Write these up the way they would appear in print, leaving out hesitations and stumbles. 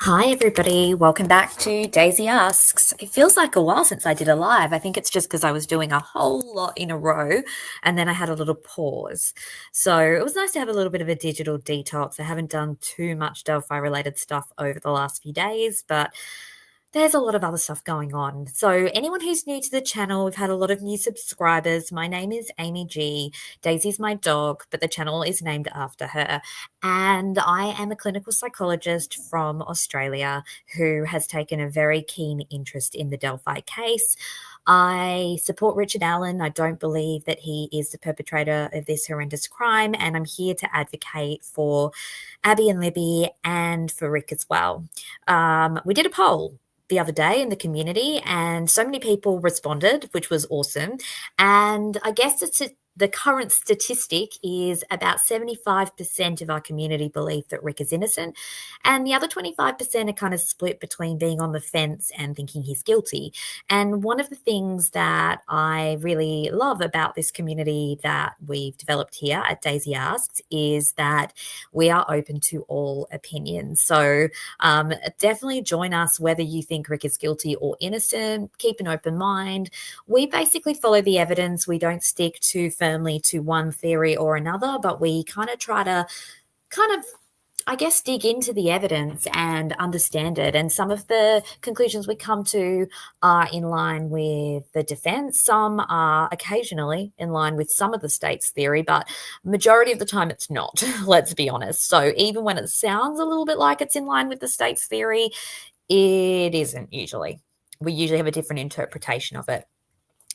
Hi, everybody. Welcome back to Daisy Asks. It feels like a while since I did a live. I think it's just because I was doing a whole lot in a row and then I had a little pause. So it was nice to have a little bit of a digital detox. I haven't done too much Delphi related stuff over the last few days, but there's a lot of other stuff going on. So, anyone who's new to the channel, we've had a lot of new subscribers. My name is Amy G. Daisy's my dog, but the channel is named after her. And I am a clinical psychologist from Australia who has taken a very keen interest in the Delphi case. I support Richard Allen. I don't believe that he is the perpetrator of this horrendous crime, and I'm here to advocate for Abby and Libby and for Rick as well. We did a poll the other day in the community, and so many people responded, which was awesome. And I guess the current statistic is about 75% of our community believe that Rick is innocent, and the other 25% are kind of split between being on the fence and thinking he's guilty. And one of the things that I really love about this community that we've developed here at Daisy Asks is that we are open to all opinions. So definitely join us whether you think Rick is guilty or innocent. Keep an open mind. We basically follow the evidence. We don't stick too firmly to one theory or another, but we kind of try to I guess, dig into the evidence and understand it. And some of the conclusions we come to are in line with the defense. Some are occasionally in line with some of the state's theory, but majority of the time it's not, let's be honest. So even when it sounds a little bit like it's in line with the state's theory, it isn't usually. We usually have a different interpretation of it.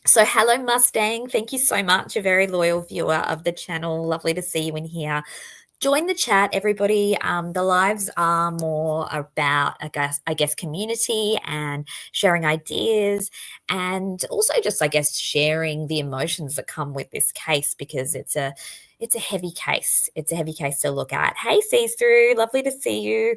So, hello, Mustang. Thank you so much. A very loyal viewer of the channel. Lovely to see you in here. Join the chat, everybody. The lives are more about, I guess, community and sharing ideas, and also just, I guess, sharing the emotions that come with this case because it's a heavy case. It's a heavy case to look at. Hey, see through. Lovely to see you.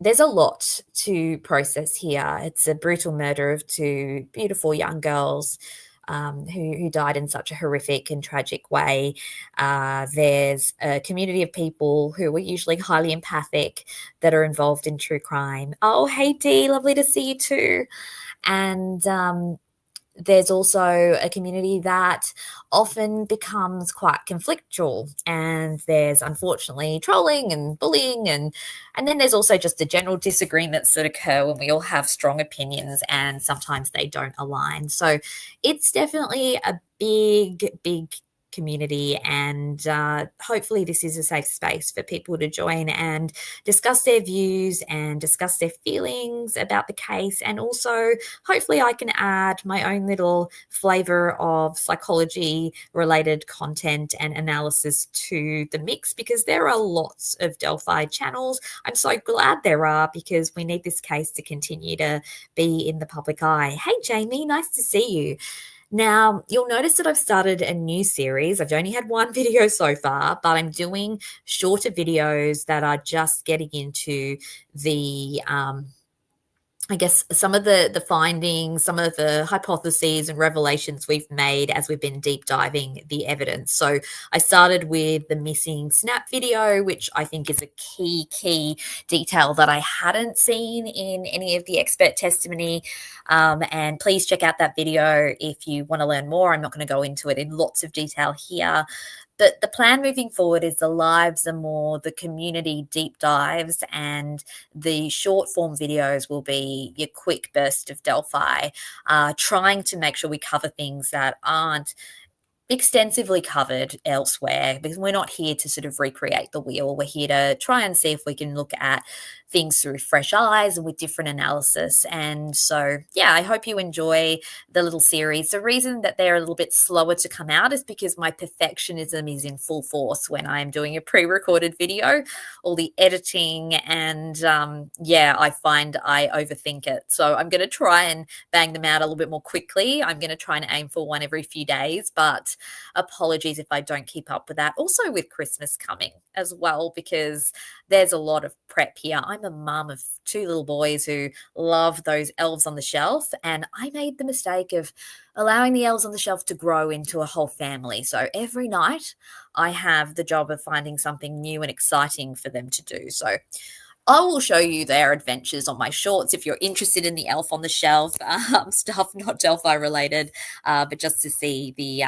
There's a lot to process here. It's a brutal murder of two beautiful young girls who died in such a horrific and tragic way. There's a community of people who are usually highly empathic that are involved in true crime. Oh, hey, Dee, lovely to see you too. And there's also a community that often becomes quite conflictual, and there's unfortunately trolling and bullying, and then there's also just the general disagreements that occur when we all have strong opinions and sometimes they don't align. So it's definitely a big community, and hopefully this is a safe space for people to join and discuss their views and discuss their feelings about the case. And also hopefully I can add my own little flavor of psychology related content and analysis to the mix, because there are lots of Delphi channels. I'm so glad there are, because we need this case to continue to be in the public eye. Hey, Jamie, nice to see you. Now, you'll notice that I've started a new series. I've only had one video so far, but I'm doing shorter videos that are just getting into the I guess some of the findings, some of the hypotheses and revelations we've made as we've been deep diving the evidence. So I started with the missing snap video, which I think is a key detail that I hadn't seen in any of the expert testimony. And please check out that video if you want to learn more. I'm not going to go into it in lots of detail here. But the plan moving forward is the lives are more the community deep dives, and the short form videos will be your quick burst of Delphi, trying to make sure we cover things that aren't extensively covered elsewhere, because we're not here to sort of recreate the wheel. We're here to try and see if we can look at things through fresh eyes and with different analysis. And so, yeah, I hope you enjoy the little series. The reason that they're a little bit slower to come out is because my perfectionism is in full force when I'm doing a pre-recorded video. All the editing and yeah, I find I overthink it. So I'm going to try and bang them out a little bit more quickly. I'm going to try and aim for one every few days, but apologies if I don't keep up with that. Also with Christmas coming as well, because there's a lot of prep here. I'm a mum of two little boys who love those elves on the shelf, and I made the mistake of allowing the elves on the shelf to grow into a whole family. So every night I have the job of finding something new and exciting for them to do. So I will show you their adventures on my shorts if you're interested in the elf on the shelf stuff, not Delphi related, but just to see the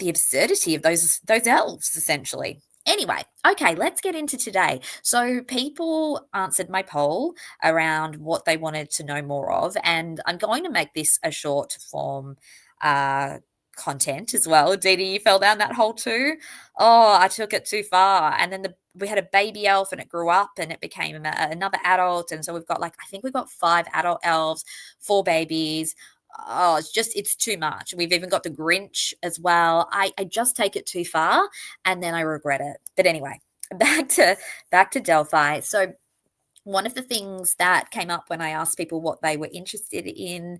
absurdity of those elves essentially. Anyway, okay, let's get into today. So people answered my poll around what they wanted to know more of, and I'm going to make this a short form uh content as well. Didi, you fell down that hole too? Oh, I took it too far. And then we had a baby elf and it grew up and it became another adult. And so we've got I think we've got 5 adult elves, 4 babies. Oh, it's too much. We've even got the Grinch as well. I just take it too far and then I regret it. But anyway, back to Delphi. So one of the things that came up when I asked people what they were interested in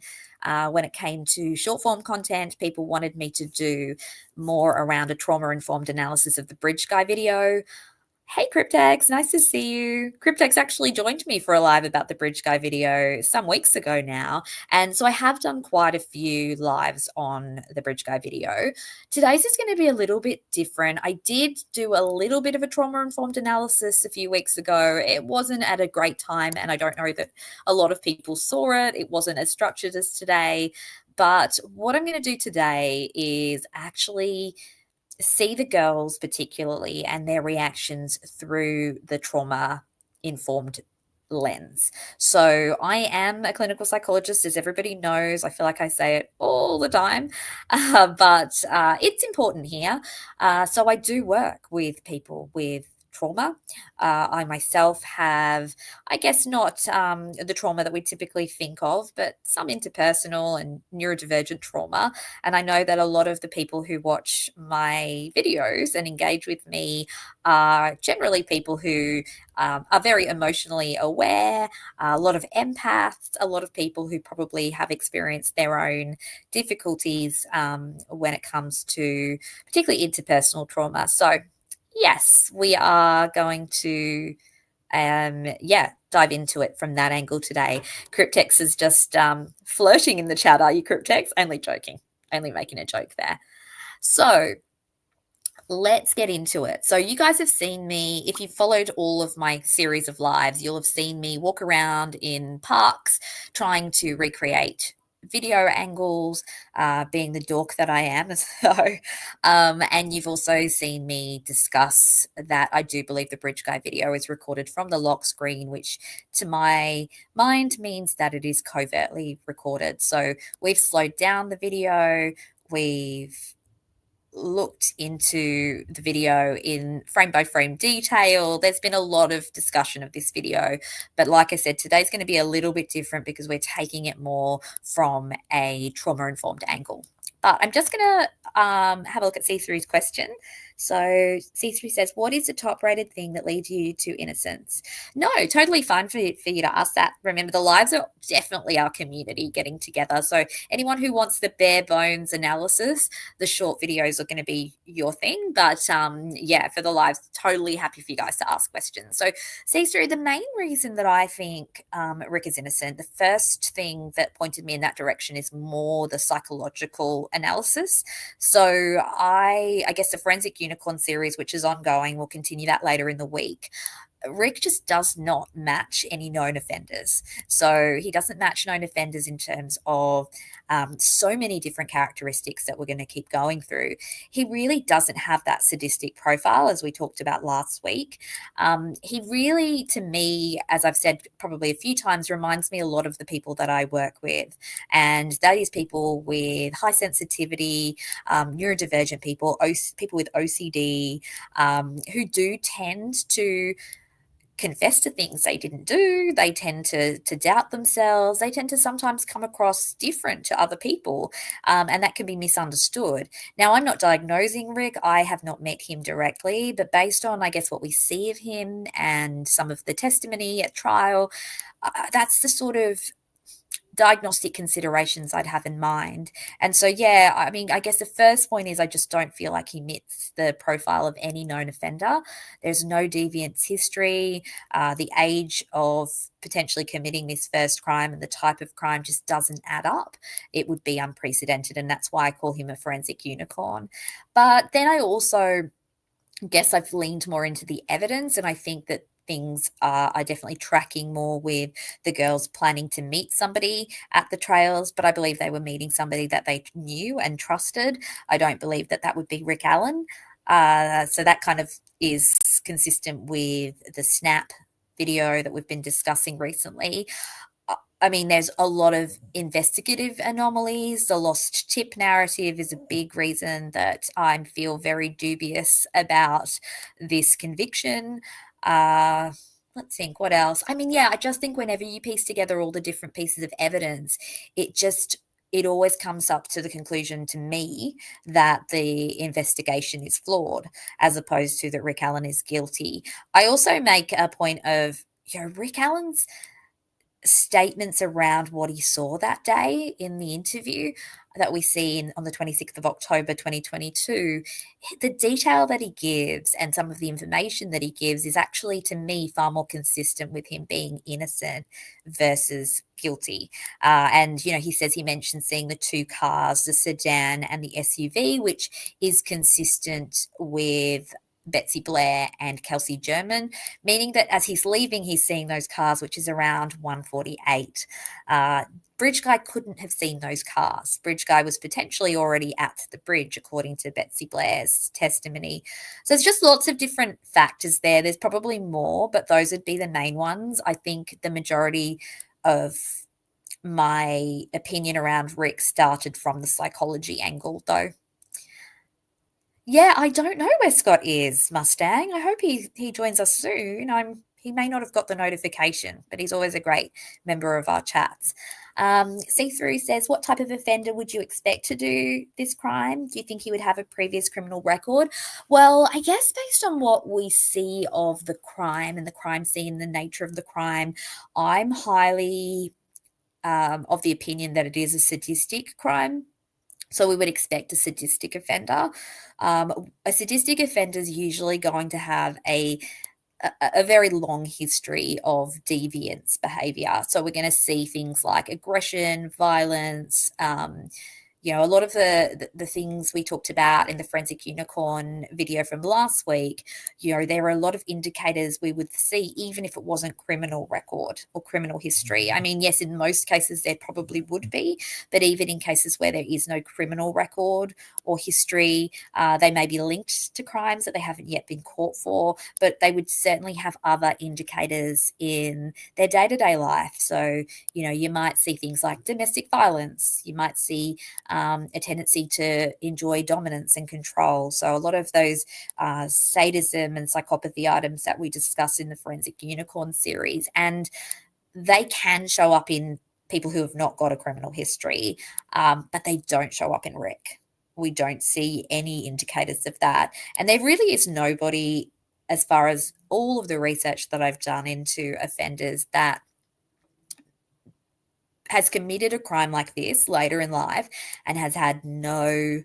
when it came to short form content, people wanted me to do more around a trauma informed analysis of the Bridge Guy video. Hey, Cryptex, nice to see you. Cryptex actually joined me for a live about the Bridge Guy video some weeks ago now. And so I have done quite a few lives on the Bridge Guy video. Today's is going to be a little bit different. I did do a little bit of a trauma informed analysis a few weeks ago. It wasn't at a great time, and I don't know that a lot of people saw it. It wasn't as structured as today. But what I'm going to do today is actually see the girls particularly and their reactions through the trauma informed lens. So I am a clinical psychologist, as everybody knows. I feel like I say it all the time, but it's important here. So I do work with people with trauma. I myself have, I guess, not the trauma that we typically think of, but some interpersonal and neurodivergent trauma. And I know that a lot of the people who watch my videos and engage with me are generally people who are very emotionally aware, a lot of empaths, a lot of people who probably have experienced their own difficulties when it comes to particularly interpersonal trauma. So, yes, we are going to dive into it from that angle today. Cryptex is just flirting in the chat. Are you, Cryptex? Only joking. Only making a joke there. So let's get into it. So you guys have seen me, if you've followed all of my series of lives, you'll have seen me walk around in parks trying to recreate video angles, being the dork that I am. So, and you've also seen me discuss that I do believe the Bridge Guy video is recorded from the lock screen, which to my mind means that it is covertly recorded. So we've slowed down the video. We've looked into the video in frame by frame detail. There's been a lot of discussion of this video, but like I said, today's going to be a little bit different because we're taking it more from a trauma informed angle. But I'm just going to have a look at C3's question. So C3 says, what is the top rated thing that leads you to innocence? No, totally fine for you to ask that. Remember, the lives are definitely our community getting together. So anyone who wants the bare bones analysis, the short videos are going to be your thing. But for the lives, totally happy for you guys to ask questions. So C3, the main reason that I think Rick is innocent, the first thing that pointed me in that direction is more the psychological analysis. So I guess the Forensic Unicorn series, which is ongoing, we'll continue that later in the week. Rick just does not match any known offenders. So he doesn't match known offenders in terms of so many different characteristics that we're going to keep going through. He really doesn't have that sadistic profile, as we talked about last week. He really, to me, as I've said probably a few times, reminds me a lot of the people that I work with. And that is people with high sensitivity, neurodivergent people, people with OCD, who do tend to confess to things they didn't do. They tend to doubt themselves. They tend to sometimes come across different to other people, and that can be misunderstood. Now, I'm not diagnosing Rick. I have not met him directly, but based on, I guess, what we see of him and some of the testimony at trial, that's the sort of diagnostic considerations I'd have in mind. And so, I mean, I guess the first point is I just don't feel like he meets the profile of any known offender. There's no deviance history. The age of potentially committing this first crime and the type of crime just doesn't add up. It would be unprecedented, and that's why I call him a forensic unicorn. But then I also guess I've leaned more into the evidence, and I think that things are definitely tracking more with the girls planning to meet somebody at the trails, but I believe they were meeting somebody that they knew and trusted. I don't believe that that would be Rick Allen. So that kind of is consistent with the Snap video that we've been discussing recently. I mean, there's a lot of investigative anomalies. The lost tip narrative is a big reason that I feel very dubious about this conviction. Uh, let's think, what else? I mean, yeah, I just think whenever you piece together all the different pieces of evidence, it always comes up to the conclusion to me that the investigation is flawed, as opposed to that Rick Allen is guilty. I also make a point of, Rick Allen's statements around what he saw that day in the interview that we see on the 26th of October 2022, the detail that he gives and some of the information that he gives is actually, to me, far more consistent with him being innocent versus guilty. He says he mentioned seeing the two cars, the sedan and the SUV, which is consistent with Betsy Blair and Kelsey German, meaning that as he's leaving, he's seeing those cars, which is around 1:48. Bridge Guy couldn't have seen those cars. Bridge Guy was potentially already at the bridge, according to Betsy Blair's testimony. So there's just lots of different factors there. There's probably more, but those would be the main ones. I think the majority of my opinion around Rick started from the psychology angle, though. Yeah, I don't know where Scott is, Mustang. I hope he joins us soon. He may not have got the notification, but he's always a great member of our chats. See Through says, what type of offender would you expect to do this crime? Do you think he would have a previous criminal record? Well, I guess based on what we see of the crime and the crime scene, the nature of the crime, I'm highly of the opinion that it is a sadistic crime. So we would expect a sadistic offender. A sadistic offender is usually going to have a very long history of deviance behavior. So we're going to see things like aggression, violence, a lot of the things we talked about in the Forensic Unicorn video from last week, there are a lot of indicators we would see, even if it wasn't criminal record or criminal history. I mean, yes, in most cases there probably would be, but even in cases where there is no criminal record or history, they may be linked to crimes that they haven't yet been caught for, but they would certainly have other indicators in their day-to-day life. So, you might see things like domestic violence. You might see a tendency to enjoy dominance and control. So a lot of those sadism and psychopathy items that we discussed in the Forensic Unicorn series, and they can show up in people who have not got a criminal history, but they don't show up in Rick. We don't see any indicators of that. And there really is nobody, as far as all of the research that I've done into offenders, that has committed a crime like this later in life and has had not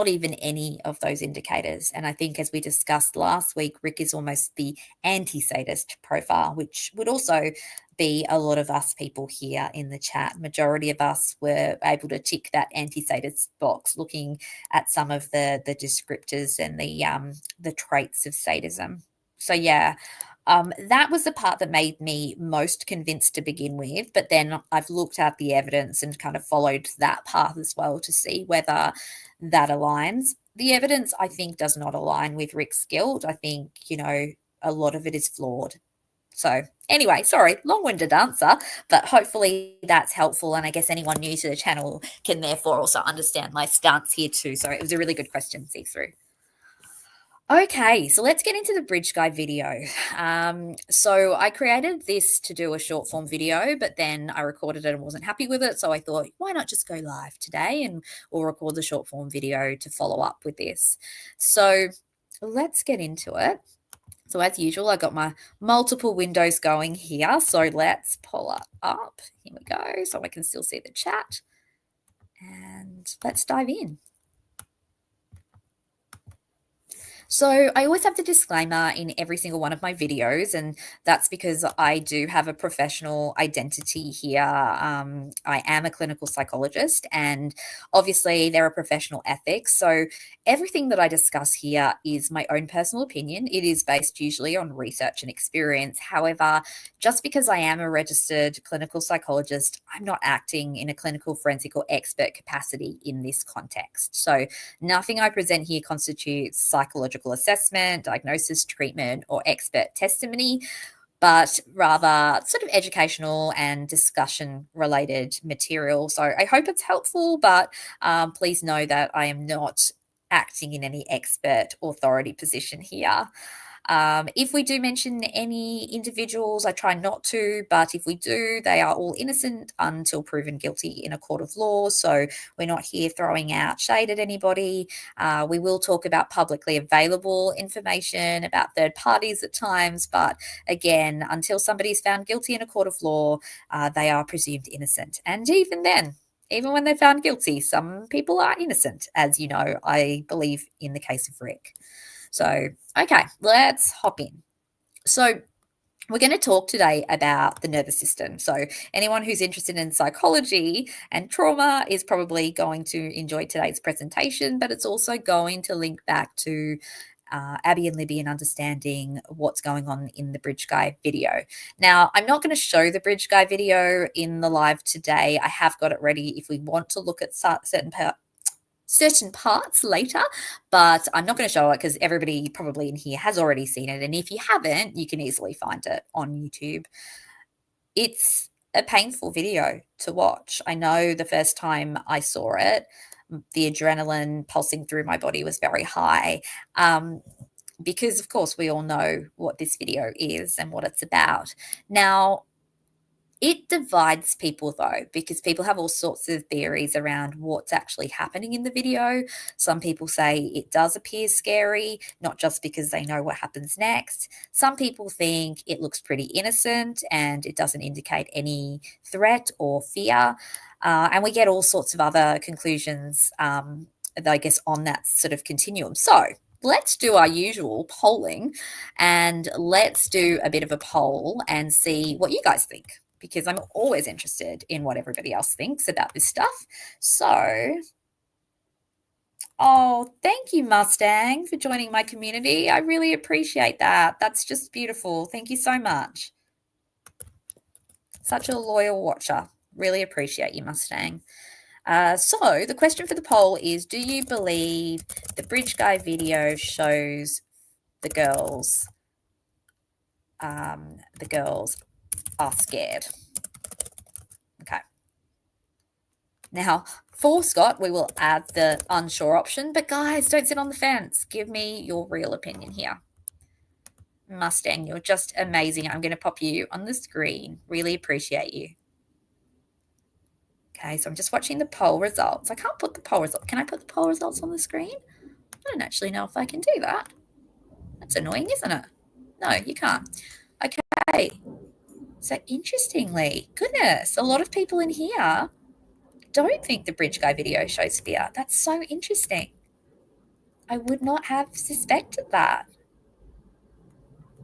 even any of those indicators. And I think, as we discussed last week, Rick is almost the anti-sadist profile, which would also be a lot of us people here in the chat. Majority of us were able to tick that anti-sadist box, looking at some of the descriptors and the traits of sadism. So yeah, that was the part that made me most convinced to begin with. But then I've looked at the evidence and kind of followed that path as well to see whether that aligns. The evidence, I think, does not align with Rick's guilt. I think, a lot of it is flawed. So anyway, sorry, long-winded answer, but hopefully that's helpful. And I guess anyone new to the channel can therefore also understand my stance here too. So it was a really good question, See Through. Okay, so let's get into the Bridge Guy video. So I created this to do a short form video, but then I recorded it and wasn't happy with it. So I thought, why not just go live today and we'll record the short form video to follow up with this. So let's get into it. So as usual, I got my multiple windows going here. So let's pull it up. Here we go. So I can still see the chat. And let's dive in. So I always have the disclaimer in every single one of my videos, and that's because I do have a professional identity here. I am a clinical psychologist, and obviously there are professional ethics. So everything that I discuss here is my own personal opinion. It is based usually on research and experience. However, just because I am a registered clinical psychologist, I'm not acting in a clinical forensic or expert capacity in this context. So nothing I present here constitutes psychological assessment, diagnosis, treatment, or expert testimony, but rather sort of educational and discussion related material. So I hope it's helpful, but please know that I am not acting in any expert authority position here. If we do mention any individuals, I try not to, but if we do, they are all innocent until proven guilty in a court of law. So we're not here throwing out shade at anybody. We will talk about publicly available information about third parties at times, but again, until somebody is found guilty in a court of law, they are presumed innocent. And even then, even when they're found guilty, some people are innocent, as you know, I believe in the case of Rick. So, okay, let's hop in. So, we're going to talk today about the nervous system. So, anyone who's interested in psychology and trauma is probably going to enjoy today's presentation, but it's also going to link back to Abby and Libby and understanding what's going on in the Bridge Guy video. Now, I'm not going to show the Bridge Guy video in the live today. I have got it ready if we want to look at certain parts later, but I'm not going to show it because everybody probably in here has already seen it. And if you haven't, you can easily find it on YouTube. It's a painful video to watch. I know the first time I saw it, the adrenaline pulsing through my body was very high. Because of course we all know what this video is and what it's about. Now, it divides people though, because people have all sorts of theories around what's actually happening in the video. Some people say it does appear scary, not just because they know what happens next. Some people think it looks pretty innocent and it doesn't indicate any threat or fear. And we get all sorts of other conclusions, I guess, on that sort of continuum. So let's do our usual polling and let's do a bit of a poll and see what you guys think, because I'm always interested in what everybody else thinks about this stuff. So, oh, thank you, Mustang, for joining my community. I really appreciate that. That's just beautiful. Thank you so much. Such a loyal watcher. Really appreciate you, Mustang. So the question for the poll is, do you believe the Bridge Guy video shows the girls are scared? Okay. Now, for Scott, we will add the unsure option, but guys, don't sit on the fence. Give me your real opinion here. Mustang, you're just amazing. I'm going to pop you on the screen. Really appreciate you. Okay, so I'm just watching the poll results. I can't put the poll results. Can I put the poll results on the screen? I don't actually know if I can do that. That's annoying, isn't it? No, you can't. Okay. So interestingly, goodness, a lot of people in here don't think the Bridge Guy video shows fear. That's so interesting. I would not have suspected that.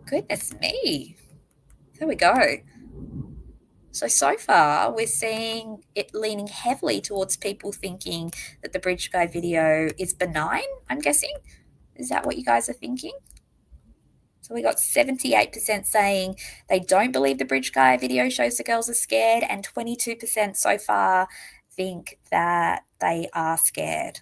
Goodness me. There we go. So far, we're seeing it leaning heavily towards people thinking that the Bridge Guy video is benign, I'm guessing. Is that what you guys are thinking? So we got 78% saying they don't believe the Bridge Guy video shows the girls are scared, and 22% so far think that they are scared.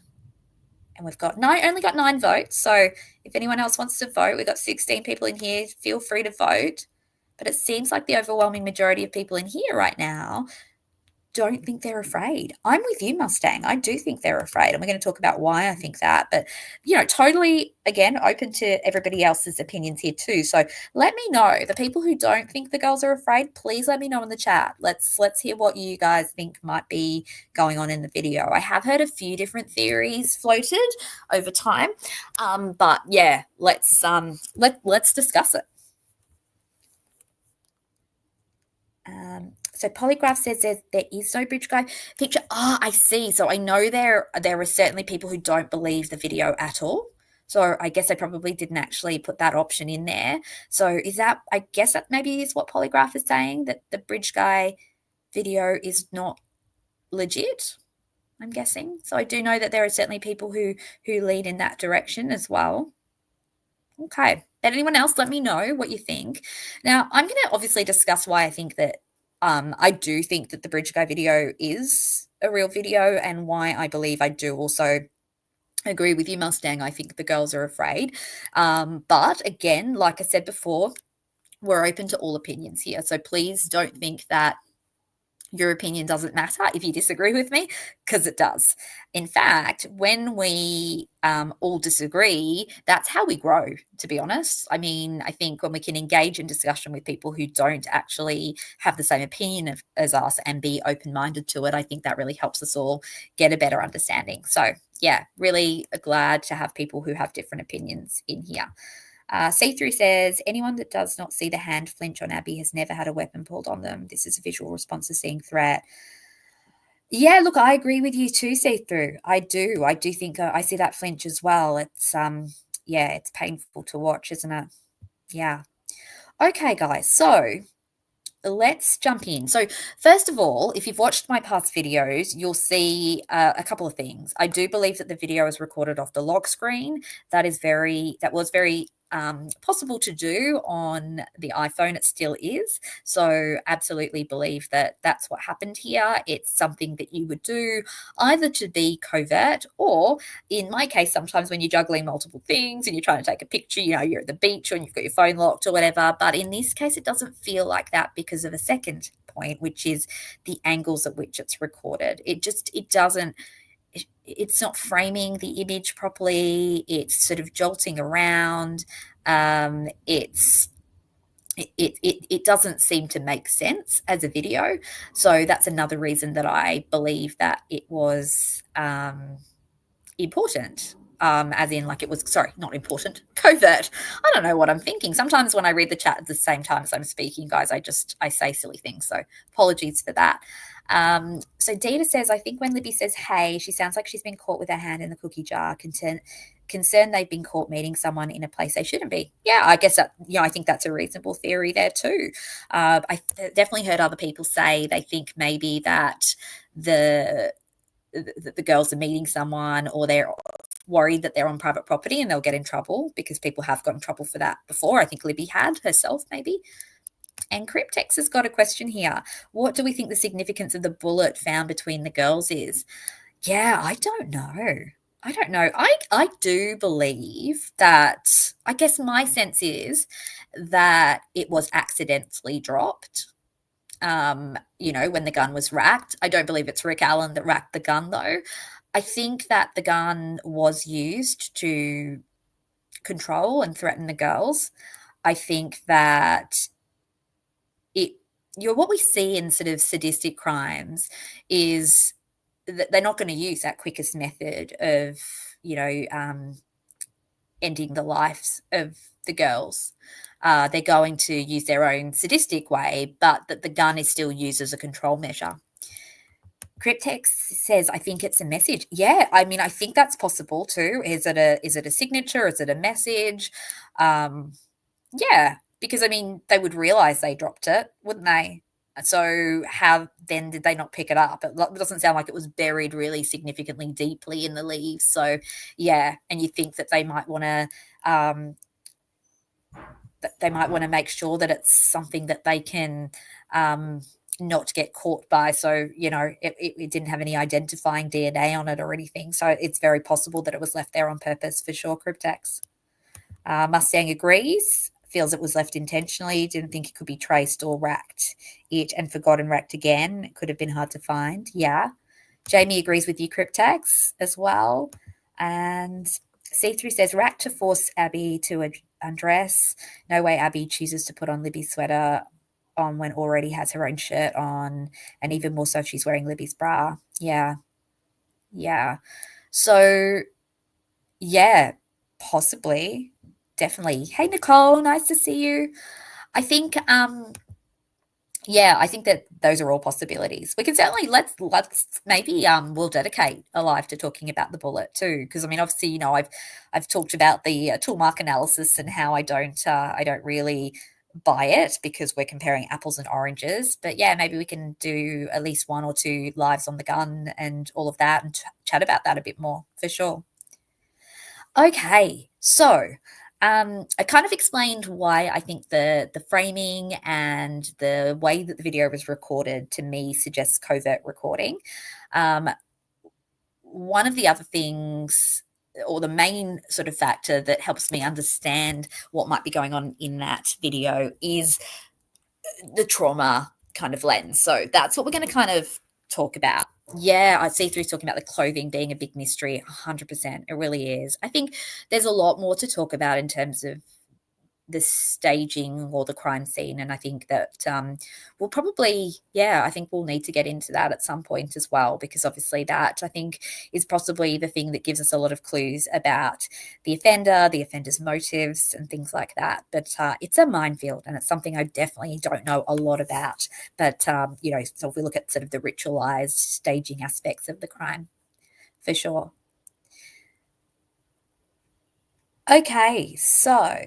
And we've got only got 9 votes. So if anyone else wants to vote, we've got 16 people in here. Feel free to vote. But it seems like the overwhelming majority of people in here right now don't think they're afraid. I'm with you, Mustang. I do think they're afraid. And we're going to talk about why I think that. But, totally, again, open to everybody else's opinions here too. So let me know. The people who don't think the girls are afraid, please let me know in the chat. Let's hear what you guys think might be going on in the video. I have heard a few different theories floated over time. But yeah, let's discuss it. So Polygraph says there is no Bridge Guy picture. Oh, I see. So I know there are certainly people who don't believe the video at all. So I guess I probably didn't actually put that option in there. So is that, I guess that maybe is what Polygraph is saying, that the bridge guy video is not legit, I'm guessing. So I do know that there are certainly people who lead in that direction as well. Okay. But anyone else, let me know what you think. Now, I'm going to obviously discuss why I think that I do think that the bridge guy video is a real video, and why I believe I do also agree with you, Mustang. I think the girls are afraid. But again, like I said before, we're open to all opinions here. So please don't think that your opinion doesn't matter if you disagree with me, because it does. In fact, when we all disagree, that's how we grow, to be honest. I mean, I think when we can engage in discussion with people who don't actually have the same opinion as us and be open minded to it, I think that really helps us all get a better understanding. So, yeah, really glad to have people who have different opinions in here. See-through says, anyone that does not see the hand flinch on Abby has never had a weapon pulled on them. This is a visual response to seeing threat. Yeah, look, I agree with you too, see-through. I do. I do think I see that flinch as well. It's yeah, it's painful to watch, isn't it? Yeah. Okay, guys. So let's jump in. So, first of all, if you've watched my past videos, you'll see a couple of things. I do believe that the video is recorded off the lock screen. That was very possible to do on the iPhone. It still is. So, absolutely believe that that's what happened here. It's something that you would do either to be covert, or in my case, sometimes when you're juggling multiple things and you're trying to take a picture, you're at the beach and you've got your phone locked or whatever. But in this case, it doesn't feel like that because of a second point, which is the angles at which it's recorded. It doesn't, it's not framing the image properly. It's sort of jolting around. It's it doesn't seem to make sense as a video. So that's another reason that I believe that it was important. As in, like, it was, sorry, not important, covert. I don't know what I'm thinking. Sometimes when I read the chat at the same time as I'm speaking, guys, I say silly things. So apologies for that. So Dita says, I think when Libby says, hey, she sounds like she's been caught with her hand in the cookie jar. Concerned they've been caught meeting someone in a place they shouldn't be. Yeah, I guess that, I think that's a reasonable theory there too. I definitely heard other people say they think maybe that the girls are meeting someone, or they're worried that they're on private property and they'll get in trouble, because people have got in trouble for that before. I think Libby had herself, maybe. And Cryptex has got a question here. What do we think the significance of the bullet found between the girls is? Yeah, I don't know. I do believe that, I guess my sense is that it was accidentally dropped. When the gun was racked. I don't believe it's Rick Allen that racked the gun, though. I think that the gun was used to control and threaten the girls. I think that what we see in sort of sadistic crimes is that they're not going to use that quickest method of, ending the lives of the girls. They're going to use their own sadistic way, but that the gun is still used as a control measure. Cryptex says, I think it's a message. Yeah, I mean, I think that's possible too. Is it a signature? Is it a message? Yeah, because I mean, they would realize they dropped it, wouldn't they? So how then did they not pick it up? It doesn't sound like it was buried really significantly deeply in the leaves. So yeah, and you think that they might want to make sure that it's something that they can not get caught by. So, it didn't have any identifying DNA on it or anything. So it's very possible that it was left there on purpose, for sure, Cryptex. Mustang agrees, feels it was left intentionally, didn't think it could be traced or racked and forgotten, racked again. It could have been hard to find. Yeah. Jamie agrees with you, Cryptex, as well. And See-Through says, racked to force Abby to undress. No way Abby chooses to put on Libby's sweater on when already has her own shirt on, and even more so if she's wearing Libby's bra. Yeah. So, yeah, possibly, definitely. Hey, Nicole, nice to see you. I think, Yeah, I think that those are all possibilities. We can certainly let's maybe we'll dedicate a live to talking about the bullet too, because I mean, obviously, I've talked about the tool mark analysis and how I don't really buy it because we're comparing apples and oranges. But yeah, maybe we can do at least one or two lives on the gun and all of that, and chat about that a bit more for sure. Okay, so I kind of explained why I think the framing and the way that the video was recorded to me suggests covert recording. Um, One of the other things, or the main sort of factor that helps me understand what might be going on in that video, is the trauma kind of lens. So that's what we're going to kind of talk about. Yeah, I see through talking about the clothing being a big mystery. 100%. It really is. I think there's a lot more to talk about in terms of the staging or the crime scene. And I think that we'll probably, yeah, I think we'll need to get into that at some point as well, because obviously that I think is possibly the thing that gives us a lot of clues about the offender, the offender's motives, and things like that. But it's a minefield, and it's something I definitely don't know a lot about. But, so if we look at sort of the ritualized staging aspects of the crime, for sure. Okay, so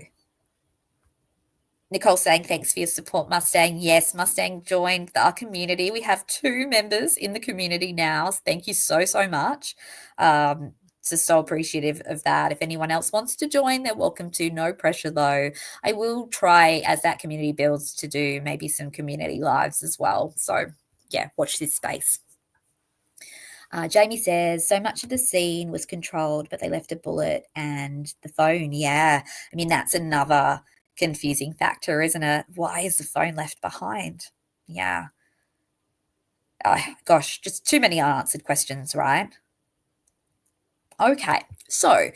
Nicole saying, thanks for your support, Mustang. Yes, Mustang joined our community. We have 2 members in the community now. Thank you so, so much. Just so appreciative of that. If anyone else wants to join, they're welcome to. No pressure, though. I will try, as that community builds, to do maybe some community lives as well. So, yeah, watch this space. Jamie says, so much of the scene was controlled, but they left a bullet and the phone. Yeah. I mean, that's another confusing factor, isn't it? Why is the phone left behind? Yeah. Oh, gosh, just too many unanswered questions, right? Okay, so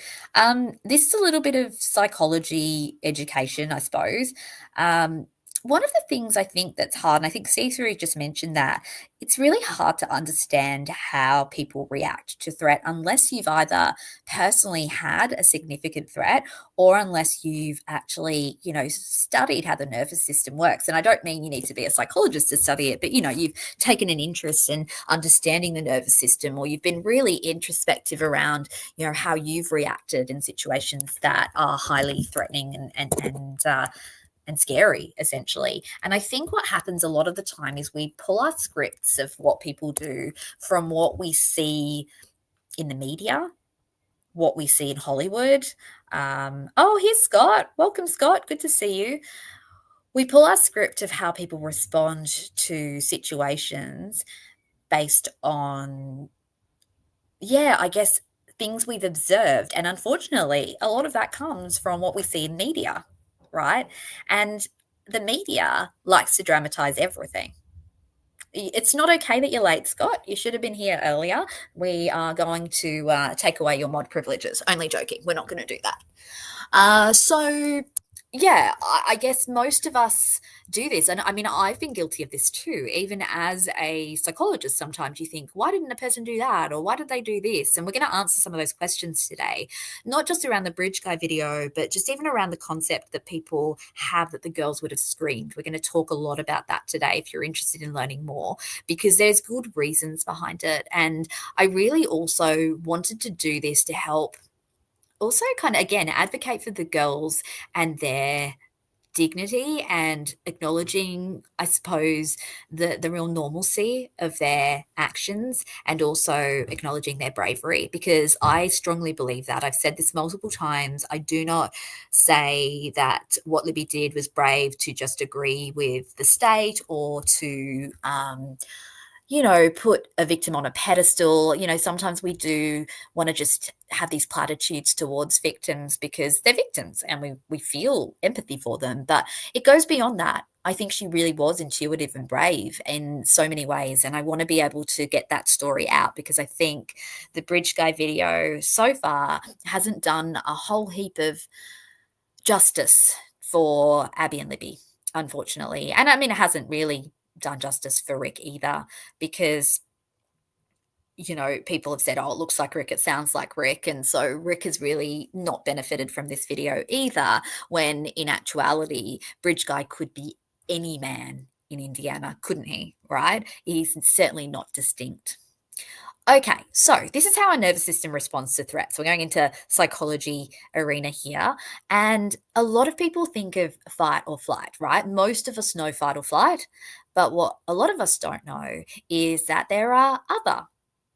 this is a little bit of psychology education, I suppose. Um, One of the things I think that's hard, and I think C3 just mentioned that, it's really hard to understand how people react to threat unless you've either personally had a significant threat or unless you've actually, studied how the nervous system works. And I don't mean you need to be a psychologist to study it, but, you've taken an interest in understanding the nervous system, or you've been really introspective around how you've reacted in situations that are highly threatening and scary, essentially. And I think what happens a lot of the time is we pull our scripts of what people do from what we see in the media, what we see in Hollywood. Oh, here's Scott. Welcome, Scott. Good to see you. We pull our script of how people respond to situations based on, yeah, I guess things we've observed. And unfortunately, a lot of that comes from what we see in media, right? And the media likes to dramatize everything. It's not okay that you're late, Scott. You should have been here earlier. We are going to take away your mod privileges. Only joking. We're not going to do that. So yeah, I guess most of us do this. And I mean, I've been guilty of this too. Even as a psychologist, sometimes you think, why didn't a person do that? Or why did they do this? And we're going to answer some of those questions today, not just around the bridge guy video, but just even around the concept that people have that the girls would have screamed. We're going to talk a lot about that today if you're interested in learning more, because there's good reasons behind it. And I really also wanted to do this to help also kind of, again, advocate for the girls and their dignity and acknowledging, I suppose, the real normalcy of their actions, and also acknowledging their bravery, because I strongly believe that. I've said this multiple times. I do not say that what Libby did was brave to just agree with the state or to put a victim on a pedestal. Sometimes we do want to just have these platitudes towards victims because they're victims and we feel empathy for them. But it goes beyond that. I think she really was intuitive and brave in so many ways. And I want to be able to get that story out, because I think the Bridge Guy video so far hasn't done a whole heap of justice for Abby and Libby, unfortunately. And I mean, it hasn't really done justice for Rick either, because people have said, oh, it looks like Rick, it sounds like Rick. And so Rick has really not benefited from this video either, when in actuality, Bridge Guy could be any man in Indiana, couldn't he? Right? He's certainly not distinct. Okay, so this is how our nervous system responds to threats. We're going into psychology arena here, and a lot of people think of fight or flight, right? Most of us know fight or flight, but what a lot of us don't know is that there are other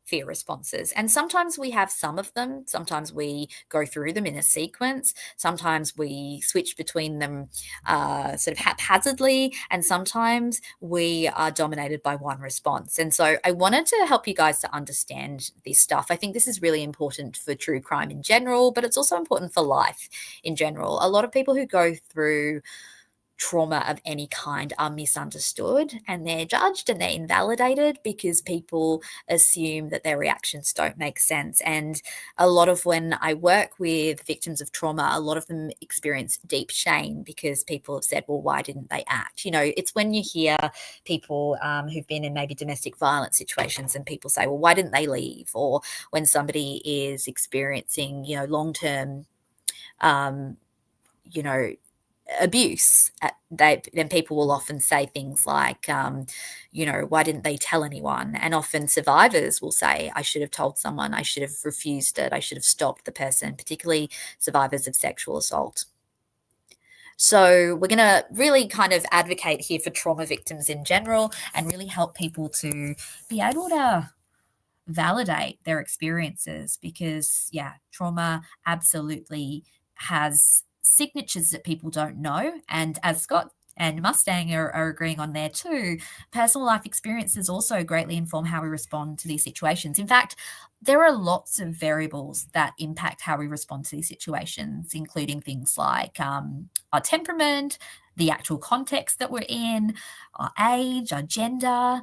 fear responses. And sometimes we have some of them. Sometimes we go through them in a sequence. Sometimes we switch between them sort of haphazardly. And sometimes we are dominated by one response. And so I wanted to help you guys to understand this stuff. I think this is really important for true crime in general, but it's also important for life in general. A lot of people who go through trauma of any kind are misunderstood and they're judged and they're invalidated because people assume that their reactions don't make sense. And a lot of when I work with victims of trauma, a lot of them experience deep shame because people have said, well, why didn't they act? You know, it's when you hear people who've been in maybe domestic violence situations and people say, well, why didn't they leave? Or when somebody is experiencing, you know, long-term, you know, abuse, then people will often say things like, you know, why didn't they tell anyone? And often survivors will say, I should have told someone, I should have refused it, I should have stopped the person, particularly survivors of sexual assault. So we're going to really kind of advocate here for trauma victims in general and really help people to be able to validate their experiences because, yeah, trauma absolutely has signatures that people don't know. And as Scott and Mustang are agreeing on there too, personal life experiences also greatly inform how we respond to these situations. In fact, there are lots of variables that impact how we respond to these situations, including things like our temperament, the actual context that we're in, our age, our gender,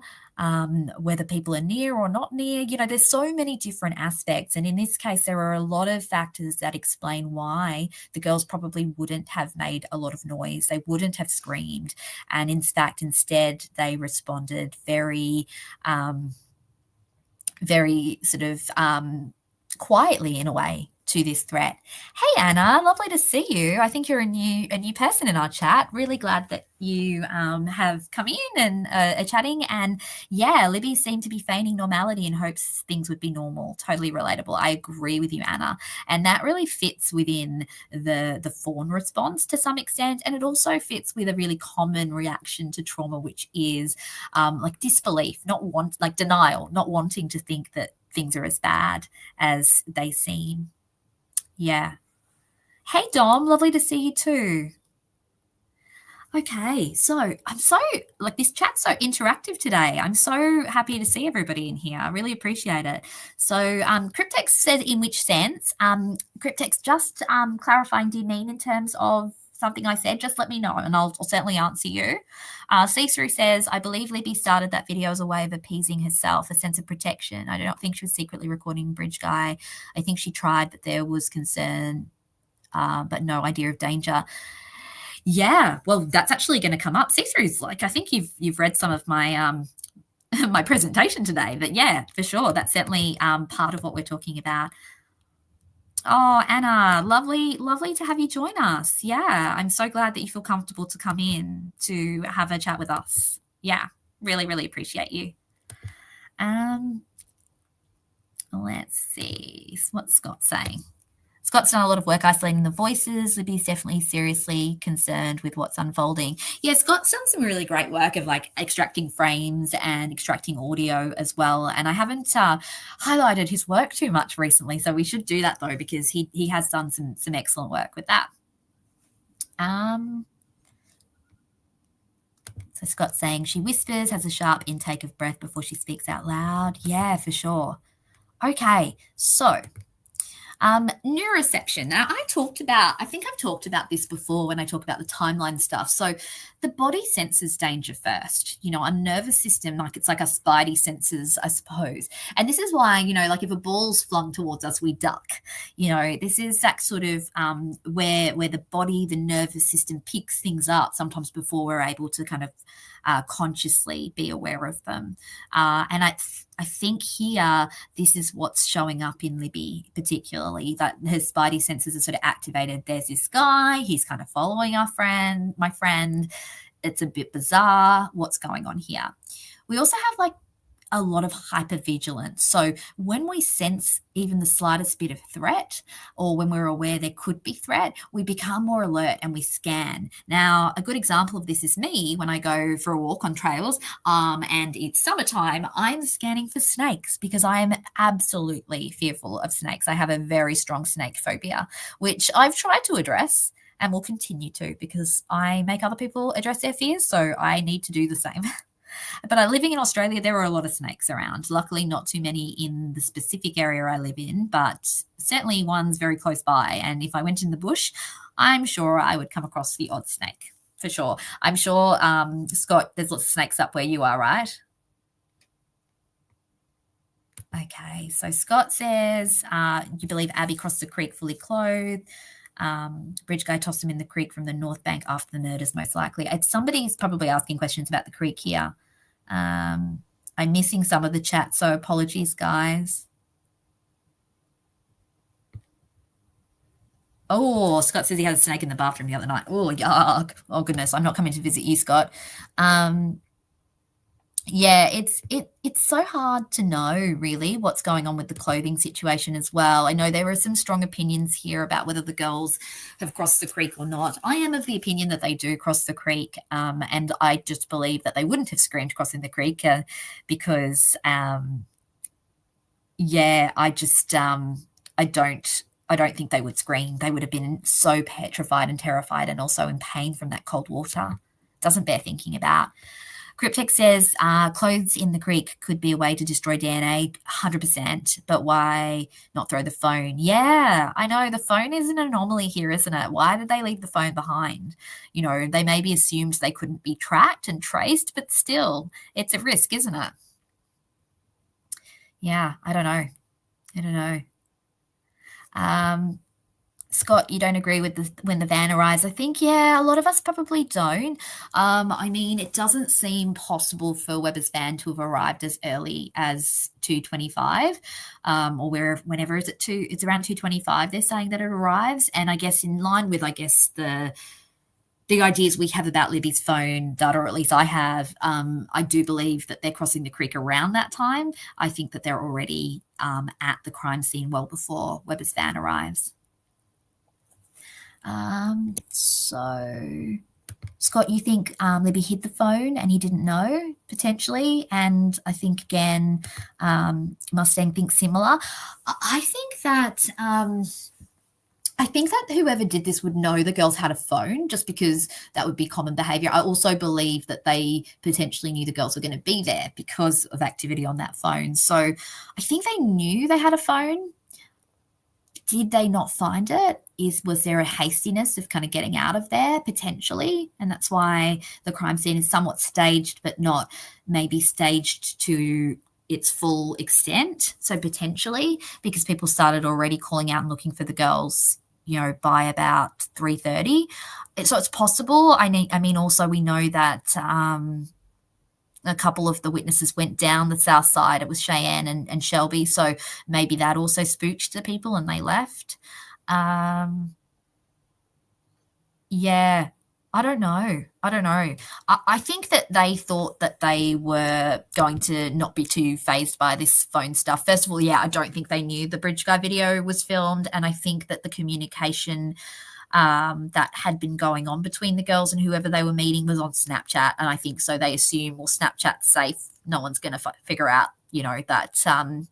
whether people are near or not near. You know, there's so many different aspects. And in this case, there are a lot of factors that explain why the girls probably wouldn't have made a lot of noise. They wouldn't have screamed. And in fact, instead, they responded very, very sort of quietly in a way to this threat. Hey Anna, lovely to see you. I think you're a new person in our chat. Really glad that you have come in and are chatting. And yeah, Libby seemed to be feigning normality in hopes things would be normal. Totally relatable. I agree with you, Anna. And that really fits within the fawn response to some extent. And it also fits with a really common reaction to trauma, which is like disbelief, like denial, not wanting to think that things are as bad as they seem. Yeah. Hey, Dom, lovely to see you too. Okay, so I'm so, like, this chat's so interactive today. I'm so happy to see everybody in here. I really appreciate it. So Cryptex says, in which sense? Cryptex, just clarifying, do you mean in terms of something I said? Just let me know and I'll certainly answer you. Cicero says, I believe Libby started that video as a way of appeasing herself, a sense of protection. I don't think she was secretly recording Bridge Guy. I think she tried, but there was concern, but no idea of danger. Yeah, well, that's actually going to come up. Cicero's like, I think you've read some of my my presentation today, but yeah, for sure, that's certainly part of what we're talking about. Oh, Anna, lovely to have you join us. Yeah, I'm so glad that you feel comfortable to come in to have a chat with us. Yeah, really appreciate you. Let's see what's Scott saying. Scott's done a lot of work isolating the voices. Libby's definitely seriously concerned with what's unfolding. Yeah, Scott's done some really great work of like extracting frames and extracting audio as well. And I haven't highlighted his work too much recently, so we should do that though because he has done some excellent work with that. So Scott's saying she whispers, has a sharp intake of breath before she speaks out loud. Yeah, for sure. Okay, so neuroception. Now, I think I've talked about this before when I talk about the timeline stuff. So the body senses danger first. You know, our nervous system, like it's like our spidey senses, I suppose. And this is why, you know, like if a ball's flung towards us, we duck. You know, this is that sort of where the body, the nervous system picks things up sometimes before we're able to kind of consciously be aware of them. And I think here, this is what's showing up in Libby, particularly, that her spidey senses are sort of activated. There's this guy, he's kind of following my friend. it's a bit bizarre. What's going on here? We also have like a lot of hypervigilance. So when we sense even the slightest bit of threat, or when we're aware there could be threat, we become more alert and we scan. Now, a good example of this is me when I go for a walk on trails, and it's summertime. I'm scanning for snakes because I am absolutely fearful of snakes. I have a very strong snake phobia, which I've tried to address and will continue to, because I make other people address their fears, so I need to do the same. But living in Australia, there are a lot of snakes around. Luckily, not too many in the specific area I live in, but certainly ones very close by. And if I went in the bush, I'm sure I would come across the odd snake, for sure. I'm sure, Scott, there's lots of snakes up where you are, right? Okay, so Scott says, you believe Abby crossed the creek fully clothed. Bridge guy tossed him in the creek from the north bank after the murders, most likely. Somebody's probably asking questions about the creek here. I'm missing some of the chat, so apologies, guys. Oh, Scott says he had a snake in the bathroom the other night. Oh, yuck. Oh, goodness. I'm not coming to visit you, Scott. Yeah, it's so hard to know really what's going on with the clothing situation as well. I know there are some strong opinions here about whether the girls have crossed the creek or not. I am of the opinion that they do cross the creek, and I just believe that they wouldn't have screamed crossing the creek because, yeah, I don't think they would scream. They would have been so petrified and terrified, and also in pain from that cold water. Doesn't bear thinking about. Cryptex says clothes in the creek could be a way to destroy DNA, 100%, but why not throw the phone? Yeah, I know the phone is an anomaly here, isn't it? Why did they leave the phone behind? You know, they maybe assumed they couldn't be tracked and traced, but still, it's a risk, isn't it? Yeah, I don't know. Scott, you don't agree with when the van arrives? I think, yeah, a lot of us probably don't. I mean, it doesn't seem possible for Webber's van to have arrived as early as 2:25, or whenever is it it's around 2:25. They're saying that it arrives, and I guess in line with the ideas we have about Libby's phone data, or at least I have, I do believe that they're crossing the creek around that time. I think that they're already at the crime scene well before Webber's van arrives. So, Scott, you think Libby hid the phone and he didn't know, potentially? And I think, again, Mustang thinks similar. I think that whoever did this would know the girls had a phone, just because that would be common behavior. I also believe that they potentially knew the girls were going to be there because of activity on that phone. So I think they knew they had a phone. Did they not find it? Was there a hastiness of kind of getting out of there, potentially? And that's why the crime scene is somewhat staged, but not maybe staged to its full extent. So potentially, because people started already calling out and looking for the girls, by about 3:30. So it's possible. I mean, also we know that a couple of the witnesses went down the south side. It was Cheyenne and Shelby. So maybe that also spooked the people and they left. Yeah, I don't know. I think that they thought that they were going to not be too fazed by this phone stuff. First of all, yeah, I don't think they knew the Bridge Guy video was filmed, and I think that the communication that had been going on between the girls and whoever they were meeting was on Snapchat, and I think so they assume, well, Snapchat's safe. No one's going to figure out, that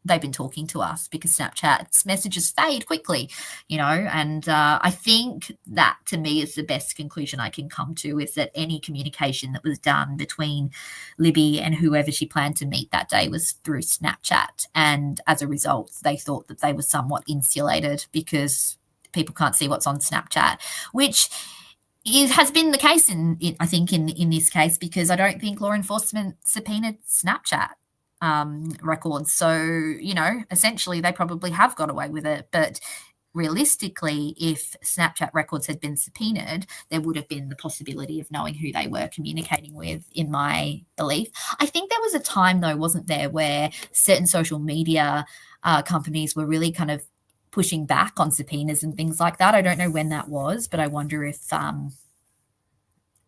they've been talking to us, because Snapchat's messages fade quickly, and I think that, to me, is the best conclusion I can come to, is that any communication that was done between Libby and whoever she planned to meet that day was through Snapchat, and as a result, they thought that they were somewhat insulated because people can't see what's on Snapchat, which has been the case I think in this case, because I don't think law enforcement subpoenaed Snapchat records. So, essentially they probably have got away with it. But realistically, if Snapchat records had been subpoenaed, there would have been the possibility of knowing who they were communicating with, in my belief. I think there was a time, though, wasn't there, where certain social media companies were really kind of pushing back on subpoenas and things like that. I don't know when that was, but I wonder if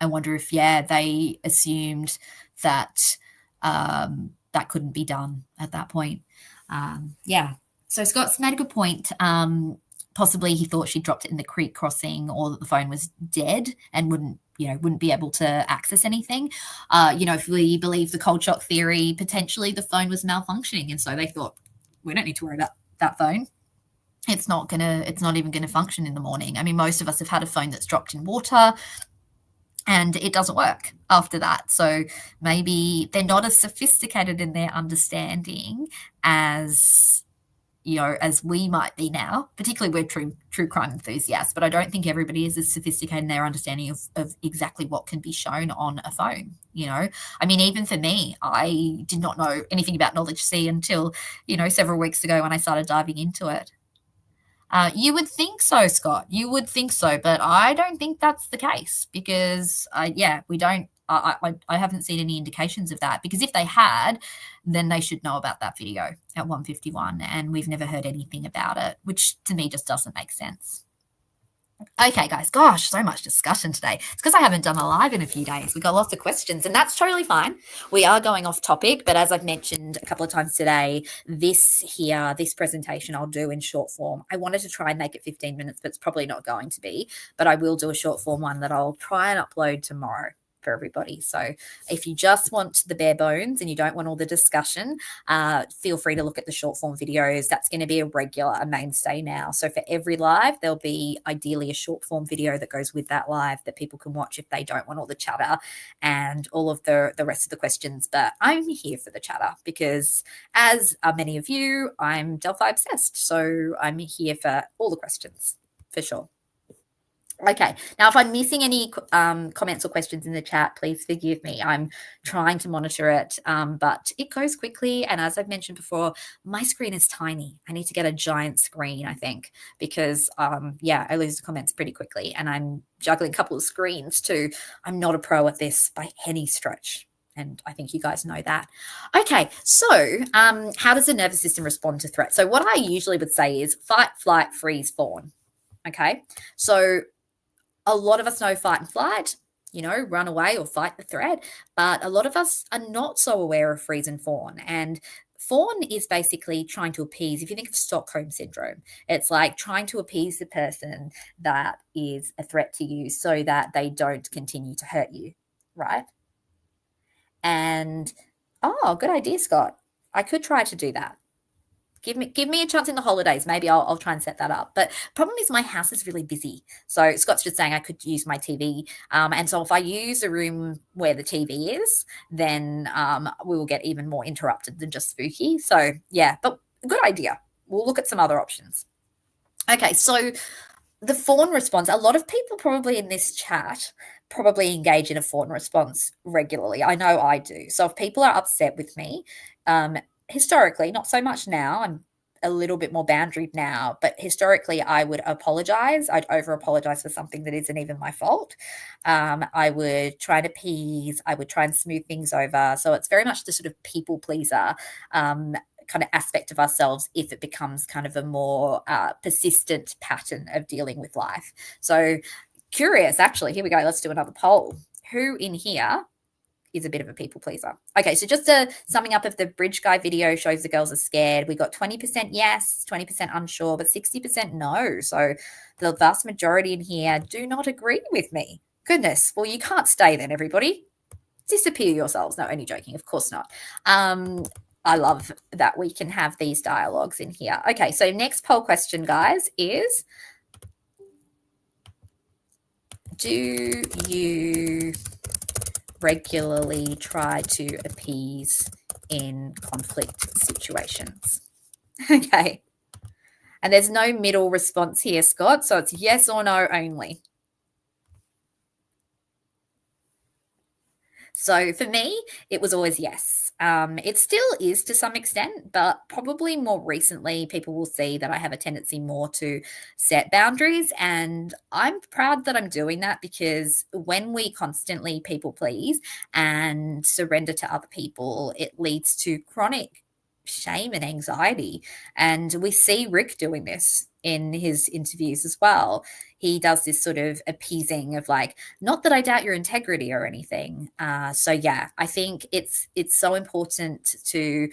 I wonder if, yeah, they assumed that that couldn't be done at that point. Yeah. So Scott's made a good point. Possibly he thought she dropped it in the creek crossing, or that the phone was dead and wouldn't be able to access anything. If we believe the cold shock theory, potentially the phone was malfunctioning, and so they thought, we don't need to worry about that phone. It's not even gonna function in the morning. I mean, most of us have had a phone that's dropped in water and it doesn't work after that. So maybe they're not as sophisticated in their understanding as as we might be now. Particularly, we're true crime enthusiasts, but I don't think everybody is as sophisticated in their understanding of exactly what can be shown on a phone. I mean, even for me, I did not know anything about Knowledge C until several weeks ago when I started diving into it. You would think so, Scott. You would think so, but I don't think that's the case because, we don't. I haven't seen any indications of that, because if they had, then they should know about that video at 1:51, and we've never heard anything about it, which to me just doesn't make sense. Okay, guys, gosh, so much discussion today. It's because I haven't done a live in a few days. We've got lots of questions, and that's totally fine. We are going off topic, but as I've mentioned a couple of times today, this presentation I'll do in short form. I wanted to try and make it 15 minutes, but it's probably not going to be. But I will do a short form one that I'll try and upload tomorrow for everybody. So if you just want the bare bones and you don't want all the discussion, feel free to look at the short form videos. That's going to be a mainstay now. So for every live, there'll be ideally a short form video that goes with that live that people can watch if they don't want all the chatter and all of the rest of the questions. But I'm here for the chatter because, as are many of you, I'm Delphi obsessed. So I'm here for all the questions for sure. Okay, now if I'm missing any comments or questions in the chat, please forgive me. I'm trying to monitor it, but it goes quickly. And as I've mentioned before, my screen is tiny. I need to get a giant screen, I think, because, I lose the comments pretty quickly. And I'm juggling a couple of screens too. I'm not a pro at this by any stretch. And I think you guys know that. Okay, so how does the nervous system respond to threat? So what I usually would say is fight, flight, freeze, fawn. Okay, so a lot of us know fight and flight, run away or fight the threat, but a lot of us are not so aware of freeze and fawn. And fawn is basically trying to appease. If you think of Stockholm syndrome, it's like trying to appease the person that is a threat to you so that they don't continue to hurt you, right? And, good idea, Scott. I could try to do that. Give me a chance in the holidays. Maybe I'll try and set that up. But problem is my house is really busy. So Scott's just saying I could use my TV. And so if I use a room where the TV is, then we will get even more interrupted than just spooky. So yeah, but good idea. We'll look at some other options. Okay, so the fawn response, a lot of people probably in this chat probably engage in a fawn response regularly. I know I do. So if people are upset with me, historically, not so much now, I'm a little bit more boundaried now, but historically I would apologize. I'd over apologize for something that isn't even my fault. I would try to appease, I would try and smooth things over. So it's very much the sort of people pleaser kind of aspect of ourselves if it becomes kind of a more persistent pattern of dealing with life. So curious, actually, here we go. Let's do another poll. Who in here is a bit of a people pleaser? Okay, so just a summing up of the bridge guy video shows the girls are scared. We got 20% yes, 20% unsure, but 60% no. So the vast majority in here do not agree with me. Goodness, well, you can't stay then, everybody. Disappear yourselves. No, only joking, of course not. I love that we can have these dialogues in here. Okay, so next poll question, guys, is do you regularly try to appease in conflict situations? Okay. And there's no middle response here, Scott, so it's yes or no only. So for me, it was always yes. It still is to some extent, but probably more recently, people will see that I have a tendency more to set boundaries. And I'm proud that I'm doing that, because when we constantly people please and surrender to other people, it leads to chronic shame and anxiety. And we see Rick doing this. in his interviews as well. He does this sort of appeasing of like, not that I doubt your integrity or anything. So yeah, I think it's so important to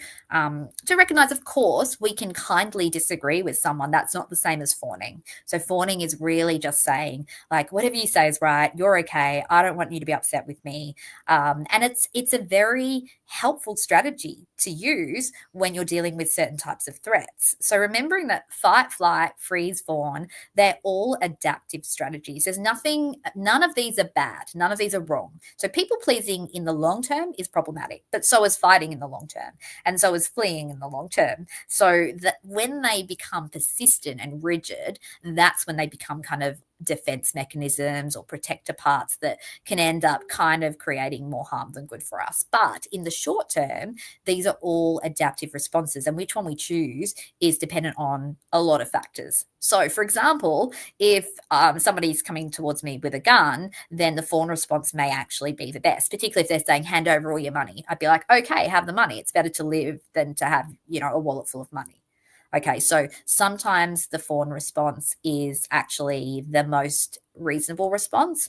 recognize, of course, we can kindly disagree with someone. That's not the same as fawning. So fawning is really just saying like, whatever you say is right. You're okay. I don't want you to be upset with me. And it's a very helpful strategy to use when you're dealing with certain types of threats. So remembering that fight, flight, freeze, fawn, they're all adaptive strategies. There's nothing, none of these are bad. None of these are wrong. So people pleasing in the long term is problematic, but so is fighting in the long term. And so is fleeing in the long term. So that when they become persistent and rigid, that's when they become kind of defense mechanisms or protector parts that can end up kind of creating more harm than good for us. But in the short term, these are all adaptive responses, and which one we choose is dependent on a lot of factors. So, for example, if somebody's coming towards me with a gun, then the fawn response may actually be the best, particularly if they're saying, hand over all your money. I'd be like, okay, have the money. It's better to live than to have, a wallet full of money. Okay, so sometimes the fawn response is actually the most reasonable response.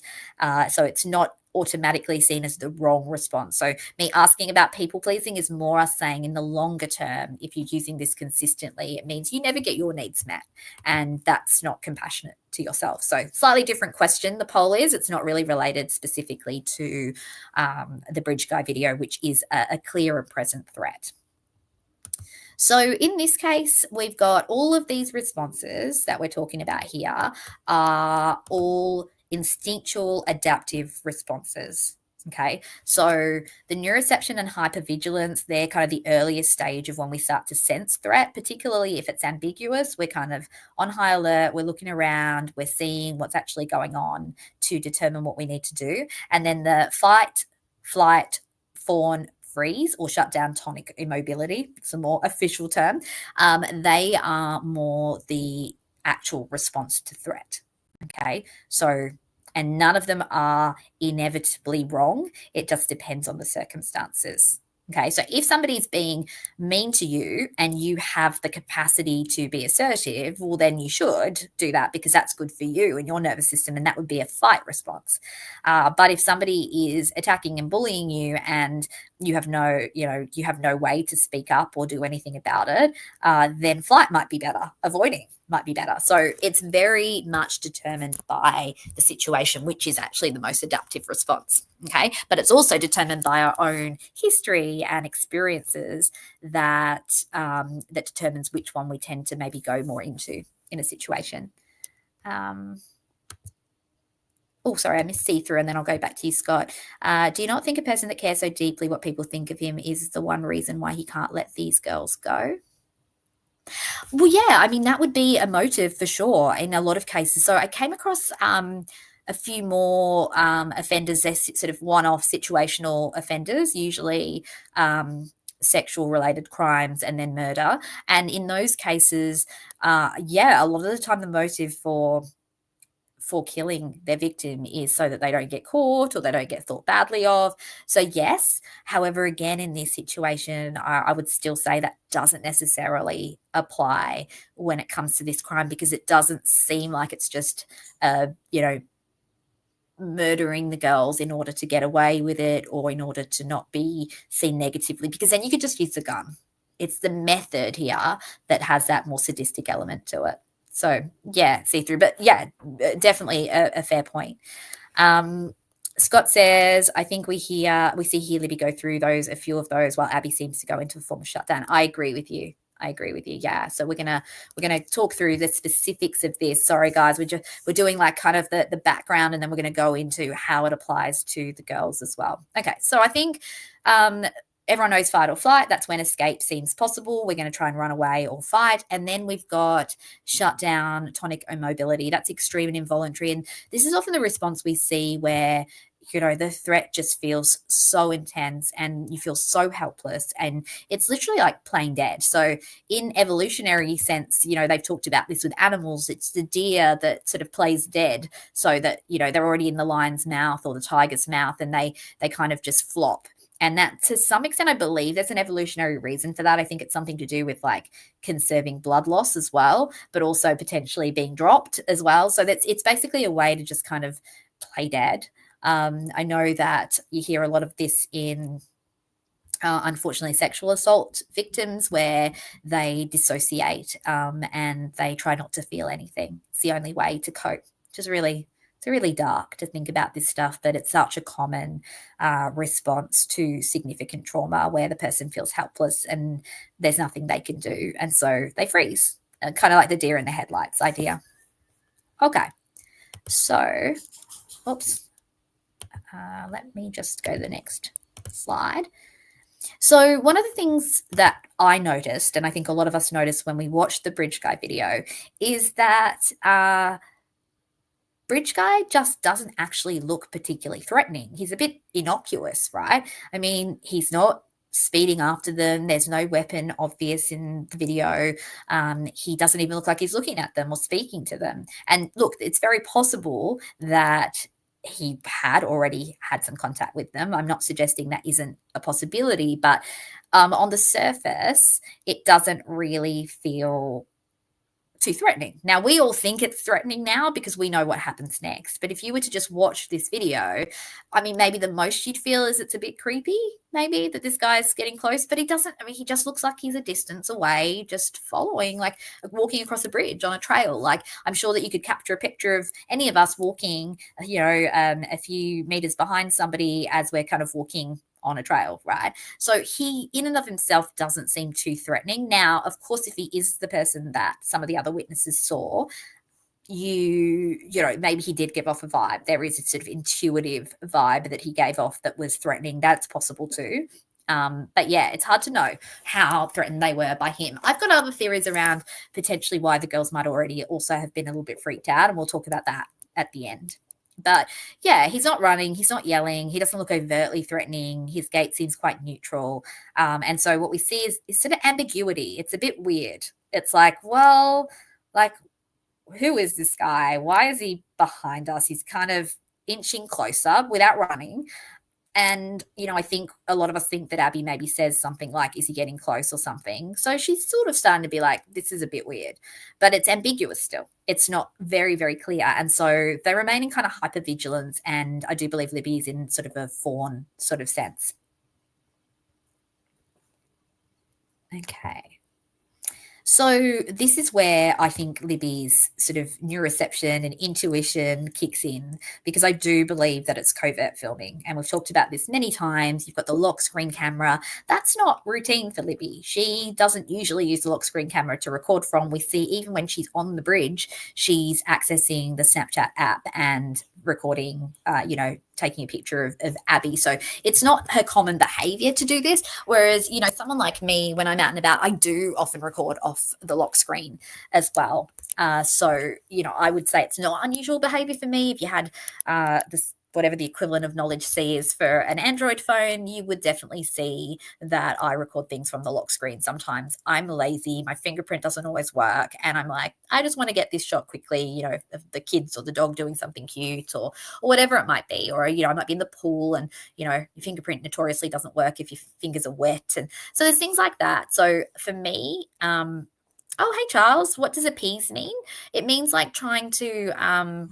So it's not automatically seen as the wrong response. So me asking about people pleasing is more us saying in the longer term, if you're using this consistently, it means you never get your needs met. And that's not compassionate to yourself. So slightly different question. The poll is, it's not really related specifically to the bridge guy video, which is a clear and present threat. So in this case, we've got all of these responses that we're talking about here are all instinctual adaptive responses. Okay, so the neuroception and hypervigilance, they're kind of the earliest stage of when we start to sense threat, particularly if it's ambiguous. We're kind of on high alert, we're looking around, we're seeing what's actually going on to determine what we need to do. And then the fight, flight, fawn, freeze or shut down tonic immobility, it's a more official term, they are more the actual response to threat. Okay, so, and none of them are inevitably wrong. It just depends on the circumstances. Okay, so if somebody's being mean to you and you have the capacity to be assertive, well, then you should do that because that's good for you and your nervous system, and that would be a fight response. But if somebody is attacking and bullying you and you have no way to speak up or do anything about it, then flight might be better. Avoiding might be better. So it's very much determined by the situation, which is actually the most adaptive response. Okay, but it's also determined by our own history and experiences that determines which one we tend to maybe go more into in a situation. Oh, sorry, I missed see-through, and then I'll go back to you, Scott. Do you not think a person that cares so deeply what people think of him is the one reason why he can't let these girls go? Well, yeah, I mean, that would be a motive for sure in a lot of cases. So I came across a few more offenders, they're sort of one-off situational offenders, usually sexual related crimes and then murder. And in those cases, yeah, a lot of the time the motive for killing their victim is so that they don't get caught or they don't get thought badly of. So yes, however, again, in this situation, I would still say that doesn't necessarily apply when it comes to this crime, because it doesn't seem like it's just, murdering the girls in order to get away with it or in order to not be seen negatively, because then you could just use the gun. It's the method here that has that more sadistic element to it. So yeah, see through, but yeah, definitely a fair point. Scott says, I think we see here Libby go through a few of those, while Abby seems to go into a form of shutdown. I agree with you. Yeah. So we're gonna talk through the specifics of this. Sorry, guys, we're doing like kind of the background, and then we're gonna go into how it applies to the girls as well. Okay, so I think everyone knows fight or flight. That's when escape seems possible. We're going to try and run away or fight. And then we've got shutdown, tonic immobility. That's extreme and involuntary. And this is often the response we see where, the threat just feels so intense and you feel so helpless. And it's literally like playing dead. So in evolutionary sense, they've talked about this with animals. It's the deer that sort of plays dead so that, they're already in the lion's mouth or the tiger's mouth, and they kind of just flop And that, to some extent, I believe there's an evolutionary reason for that. I think it's something to do with like conserving blood loss as well, but also potentially being dropped as well. So it's basically a way to just kind of play dead. I know that you hear a lot of this in unfortunately sexual assault victims, where they dissociate and they try not to feel anything. It's the only way to cope, which is really, it's really dark to think about this stuff, but it's such a common response to significant trauma, where the person feels helpless and there's nothing they can do, and so they freeze, kind of like the deer in the headlights idea. Okay, so oops, let me just go to the next slide. So, one of the things that I noticed, and I think a lot of us noticed when we watched the Bridge Guy video, is that Bridge Guy just doesn't actually look particularly threatening. He's a bit innocuous, right? I mean, he's not speeding after them. There's no weapon obvious in the video. He doesn't even look like he's looking at them or speaking to them. And look, it's very possible that he had already had some contact with them. I'm not suggesting that isn't a possibility, but on the surface, it doesn't really feel too threatening. Now, we all think it's threatening now because we know what happens next. But if you were to just watch this video, I mean, maybe the most you'd feel is it's a bit creepy, maybe, that this guy's getting close, but he doesn't. I mean, he just looks like he's a distance away, just following, like walking across a bridge on a trail. Like, I'm sure that you could capture a picture of any of us walking, a few meters behind somebody as we're kind of walking on a trail, right? So he, in and of himself, doesn't seem too threatening. Now, of course, if he is the person that some of the other witnesses saw, maybe he did give off a vibe. There is a sort of intuitive vibe that he gave off that was threatening. That's possible too. But yeah, it's hard to know how threatened they were by him. I've got other theories around potentially why the girls might already also have been a little bit freaked out, and we'll talk about that at the end. But yeah, he's not running, he's not yelling, he doesn't look overtly threatening, his gait seems quite neutral. And so what we see is sort of ambiguity. It's a bit weird. It's like, well, like, who is this guy? Why is he behind us? He's kind of inching closer without running. And, I think a lot of us think that Abby maybe says something like, is he getting close or something? So she's sort of starting to be like, this is a bit weird, but it's ambiguous still. It's not very, very clear. And so they remain in kind of hypervigilance. And I do believe Libby is in sort of a fawn sort of sense. Okay. So this is where I think Libby's sort of neuroception and intuition kicks in, because I do believe that it's covert filming. And we've talked about this many times. You've got the lock screen camera. That's not routine for Libby. She doesn't usually use the lock screen camera to record from. We see even when she's on the bridge, she's accessing the Snapchat app and recording, taking a picture of Abby. So it's not her common behavior to do this. Whereas, someone like me, when I'm out and about, I do often record off the lock screen as well. So, I would say it's not unusual behavior for me. If you had this, whatever the equivalent of Knowledge C is for an Android phone, you would definitely see that I record things from the lock screen. Sometimes I'm lazy, my fingerprint doesn't always work, and I'm like, I just want to get this shot quickly, of the kids or the dog doing something cute or whatever it might be. Or, I might be in the pool and, your fingerprint notoriously doesn't work if your fingers are wet. And so there's things like that. So for me, oh, hey, Charles, what does appease mean? It means like trying to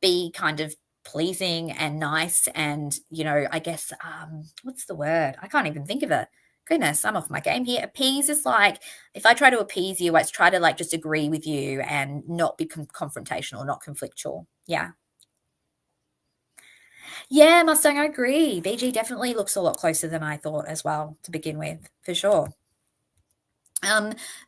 be kind of pleasing and nice and, I guess, what's the word? I can't even think of it. Goodness, I'm off my game here. Appease is like, if I try to appease you, I try to like just agree with you and not be confrontational, not conflictual. Yeah. Yeah, Mustang, I agree. BG definitely looks a lot closer than I thought as well to begin with, for sure.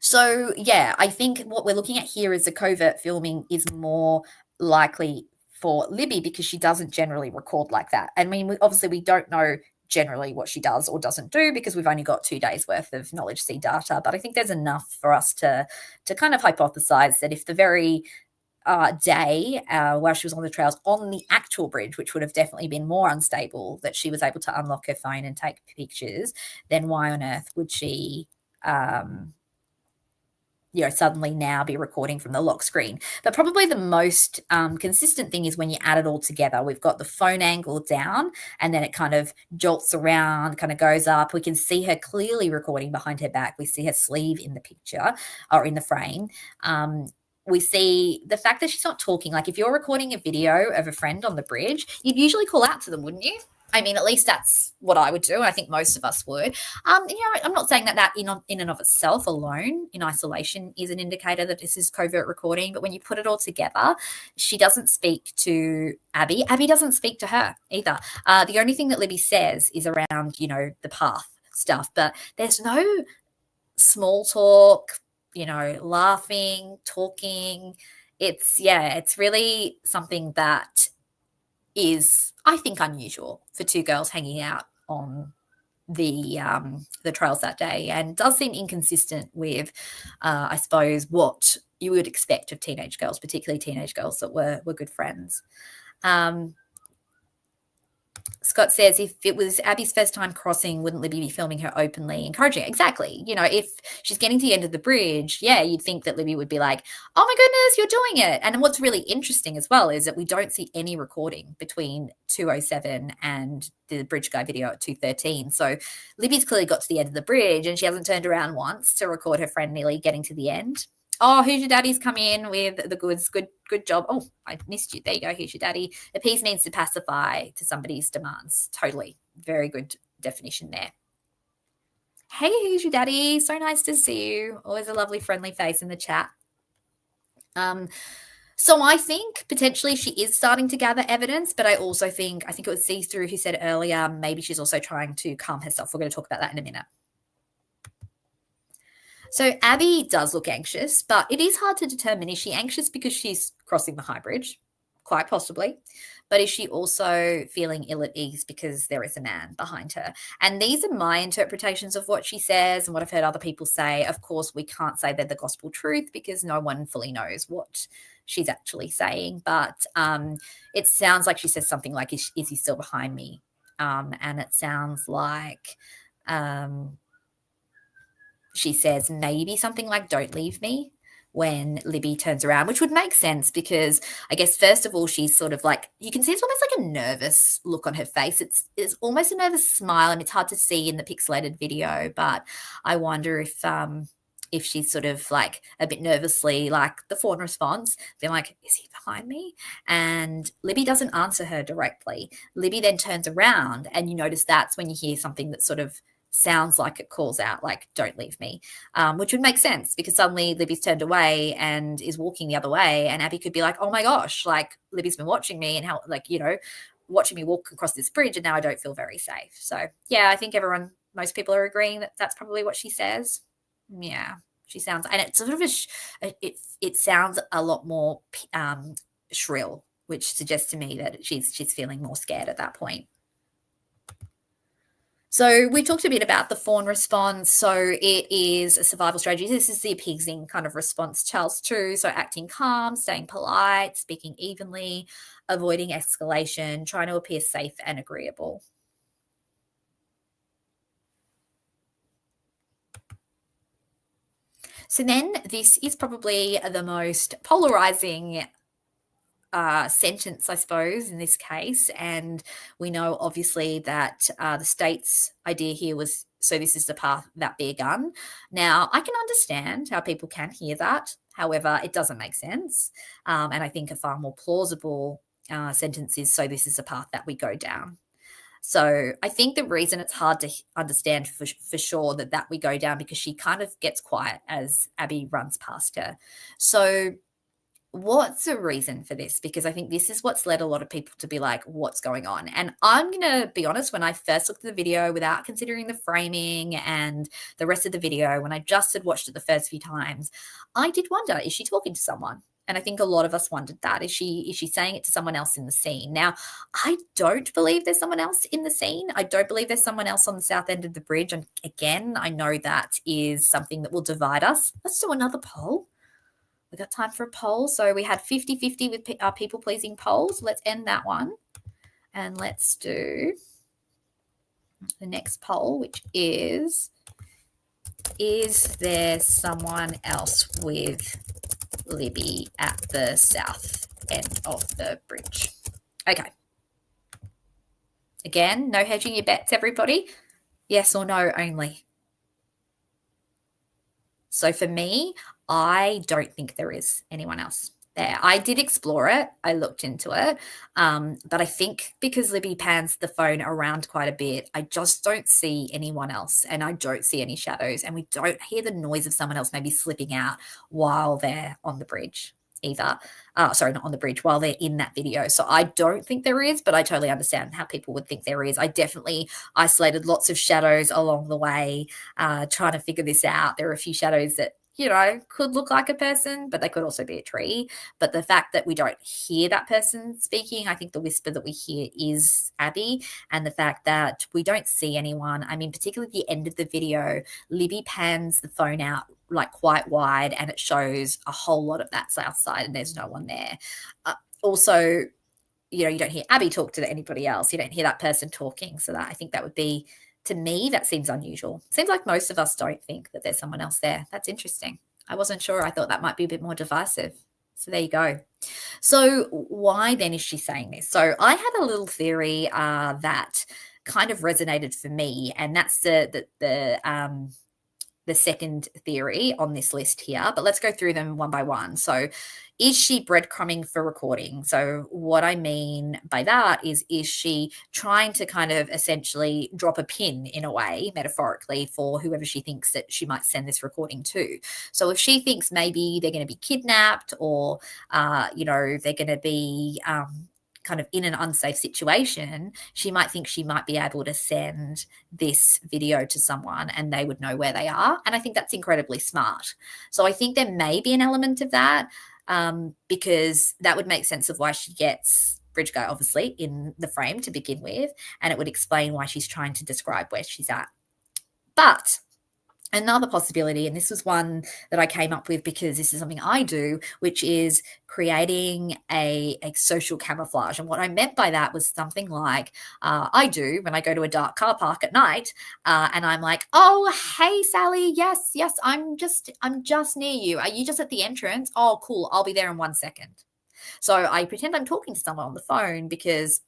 So yeah, I think what we're looking at here is the covert filming is more likely for Libby because she doesn't generally record like that. I mean, obviously we don't know generally what she does or doesn't do because we've only got 2 days worth of Knowledge C data, but I think there's enough for us to kind of hypothesize that if the very day while she was on the trails on the actual bridge, which would have definitely been more unstable, that she was able to unlock her phone and take pictures, then why on earth would she suddenly now be recording from the lock screen. But probably the most consistent thing is when you add it all together. We've got the phone angle down, and then it kind of jolts around, kind of goes up. We can see her clearly recording behind her back. We see her sleeve in the picture or in the frame. We see the fact that she's not talking. Like if you're recording a video of a friend on the bridge, you'd usually call out to them, wouldn't you? I mean, at least that's what I would do. I think most of us would. I'm not saying that in and of itself alone, in isolation, is an indicator that this is covert recording. But when you put it all together, she doesn't speak to Abby. Abby doesn't speak to her either. The only thing that Libby says is around, the path stuff. But there's no small talk, laughing, talking. It's really something that is, I think, unusual for two girls hanging out on the trails that day, and does seem inconsistent with, I suppose, what you would expect of teenage girls, particularly teenage girls that were good friends. Scott says, if it was Abby's first time crossing, wouldn't Libby be filming her openly, encouraging? Exactly. If she's getting to the end of the bridge, you'd think that Libby would be like, oh my goodness, you're doing it. And what's really interesting as well is that we don't see any recording between 2:07 and the bridge guy video at 2:13. So Libby's clearly got to the end of the bridge and she hasn't turned around once to record her friend nearly getting to the end. Oh, Who's Your Daddy's come in with the goods. Good job. Oh, I missed you. There you go. Who's your daddy? Appease means to pacify to somebody's demands. Totally. Very good definition there. Hey, who's your daddy? So nice to see you. Always a lovely, friendly face in the chat. So I think potentially she is starting to gather evidence, but I think it was See-Through who said earlier, maybe she's also trying to calm herself. We're going to talk about that in a minute. So Abby does look anxious, but it is hard to determine, is she anxious because she's crossing the high bridge? Quite possibly. But is she also feeling ill at ease because there is a man behind her? And these are my interpretations of what she says and what I've heard other people say. Of course, we can't say they're the gospel truth because no one fully knows what she's actually saying. But it sounds like she says something like, is he still behind me? And it sounds like she says maybe something like, don't leave me, when Libby turns around, which would make sense because I guess, first of all, she's sort of like, you can see it's almost like a nervous look on her face. It's almost a nervous smile, and it's hard to see in the pixelated video, but I wonder if she's sort of like a bit nervously, like the fawn response, being like, is he behind me? And Libby doesn't answer her directly. Libby then turns around, and you notice that's when you hear something that sort of sounds like it calls out, like, don't leave me, which would make sense because suddenly Libby's turned away and is walking the other way, and Abby could be like, oh my gosh, like Libby's been watching me and how, like, watching me walk across this bridge, and now I don't feel very safe. So yeah, I think most people are agreeing that that's probably what she says. Yeah, she sounds, and it's sort of it sounds a lot more shrill, which suggests to me that she's feeling more scared at that point. So we talked a bit about the fawn response. So it is a survival strategy. This is the appeasing kind of response, Charles, too. So acting calm, staying polite, speaking evenly, avoiding escalation, trying to appear safe and agreeable. So then this is probably the most polarizing sentence, I suppose, in this case. And we know, obviously, that the state's idea here was, so this is the path, that be a gun. Now, I can understand how people can hear that. However, it doesn't make sense. And I think a far more plausible sentence is, so this is the path that we go down. So I think the reason it's hard to understand for sure that we go down, because she kind of gets quiet as Abby runs past her. So what's the reason for this? Because I think this is what's led a lot of people to be like, what's going on? And I'm going to be honest, when I first looked at the video without considering the framing and the rest of the video, when I just had watched it the first few times, I did wonder, is she talking to someone? And I think a lot of us wondered that. Is she saying it to someone else in the scene? Now, I don't believe there's someone else in the scene. I don't believe there's someone else on the south end of the bridge. And again, I know that is something that will divide us. Let's do another poll. We've got time for a poll. So we had 50-50 with our people-pleasing polls. Let's end that one. And let's do the next poll, which is, Is there someone else with Libby at the south end of the bridge? Okay. Again, no hedging your bets, everybody. Yes or no only. So for me, I don't think there is anyone else there. I did explore it. I looked into it. But I think because Libby pans the phone around quite a bit, I just don't see anyone else and I don't see any shadows. And we don't hear the noise of someone else maybe slipping out while they're on the bridge either. Sorry, not on the bridge, while they're in that video. So I don't think there is, but I totally understand how people would think there is. I definitely isolated lots of shadows along the way, trying to figure this out. There are a few shadows that, you know, could look like a person, but they could also be a tree. But the fact that we don't hear that person speaking, I think the whisper that we hear is Abby. And the fact that we don't see anyone, I mean, particularly at the end of the video, Libby pans the phone out like quite wide and it shows a whole lot of that south side and there's no one there. Also, you know, you don't hear Abby talk to anybody else. You don't hear that person talking. So that I think that would be, to me, that seems unusual. Seems like most of us don't think that there's someone else there. That's interesting. I wasn't sure. I thought that might be a bit more divisive. So there you go. So why then is she saying this? So I had a little theory that kind of resonated for me, and that's the second theory on this list here, but let's go through them one by one. So is she breadcrumbing for recording? So what I mean by that is she trying to kind of essentially drop a pin in a way, metaphorically, for whoever she thinks that she might send this recording to? So if she thinks maybe they're going to be kidnapped or, you know, they're going to be kind of in an unsafe situation, she might think she might be able to send this video to someone and they would know where they are. And I think that's incredibly smart. So I think there may be an element of that, because that would make sense of why she gets Bridge Guy, obviously, in the frame to begin with, and it would explain why she's trying to describe where she's at. But another possibility, and this was one that I came up with because this is something I do, which is creating a social camouflage. And what I meant by that was something like I do when I go to a dark car park at night, and I'm like, oh, hey, Sally, yes, I'm just near you. Are you just at the entrance? Oh, cool, I'll be there in 1 second. So I pretend I'm talking to someone on the phone because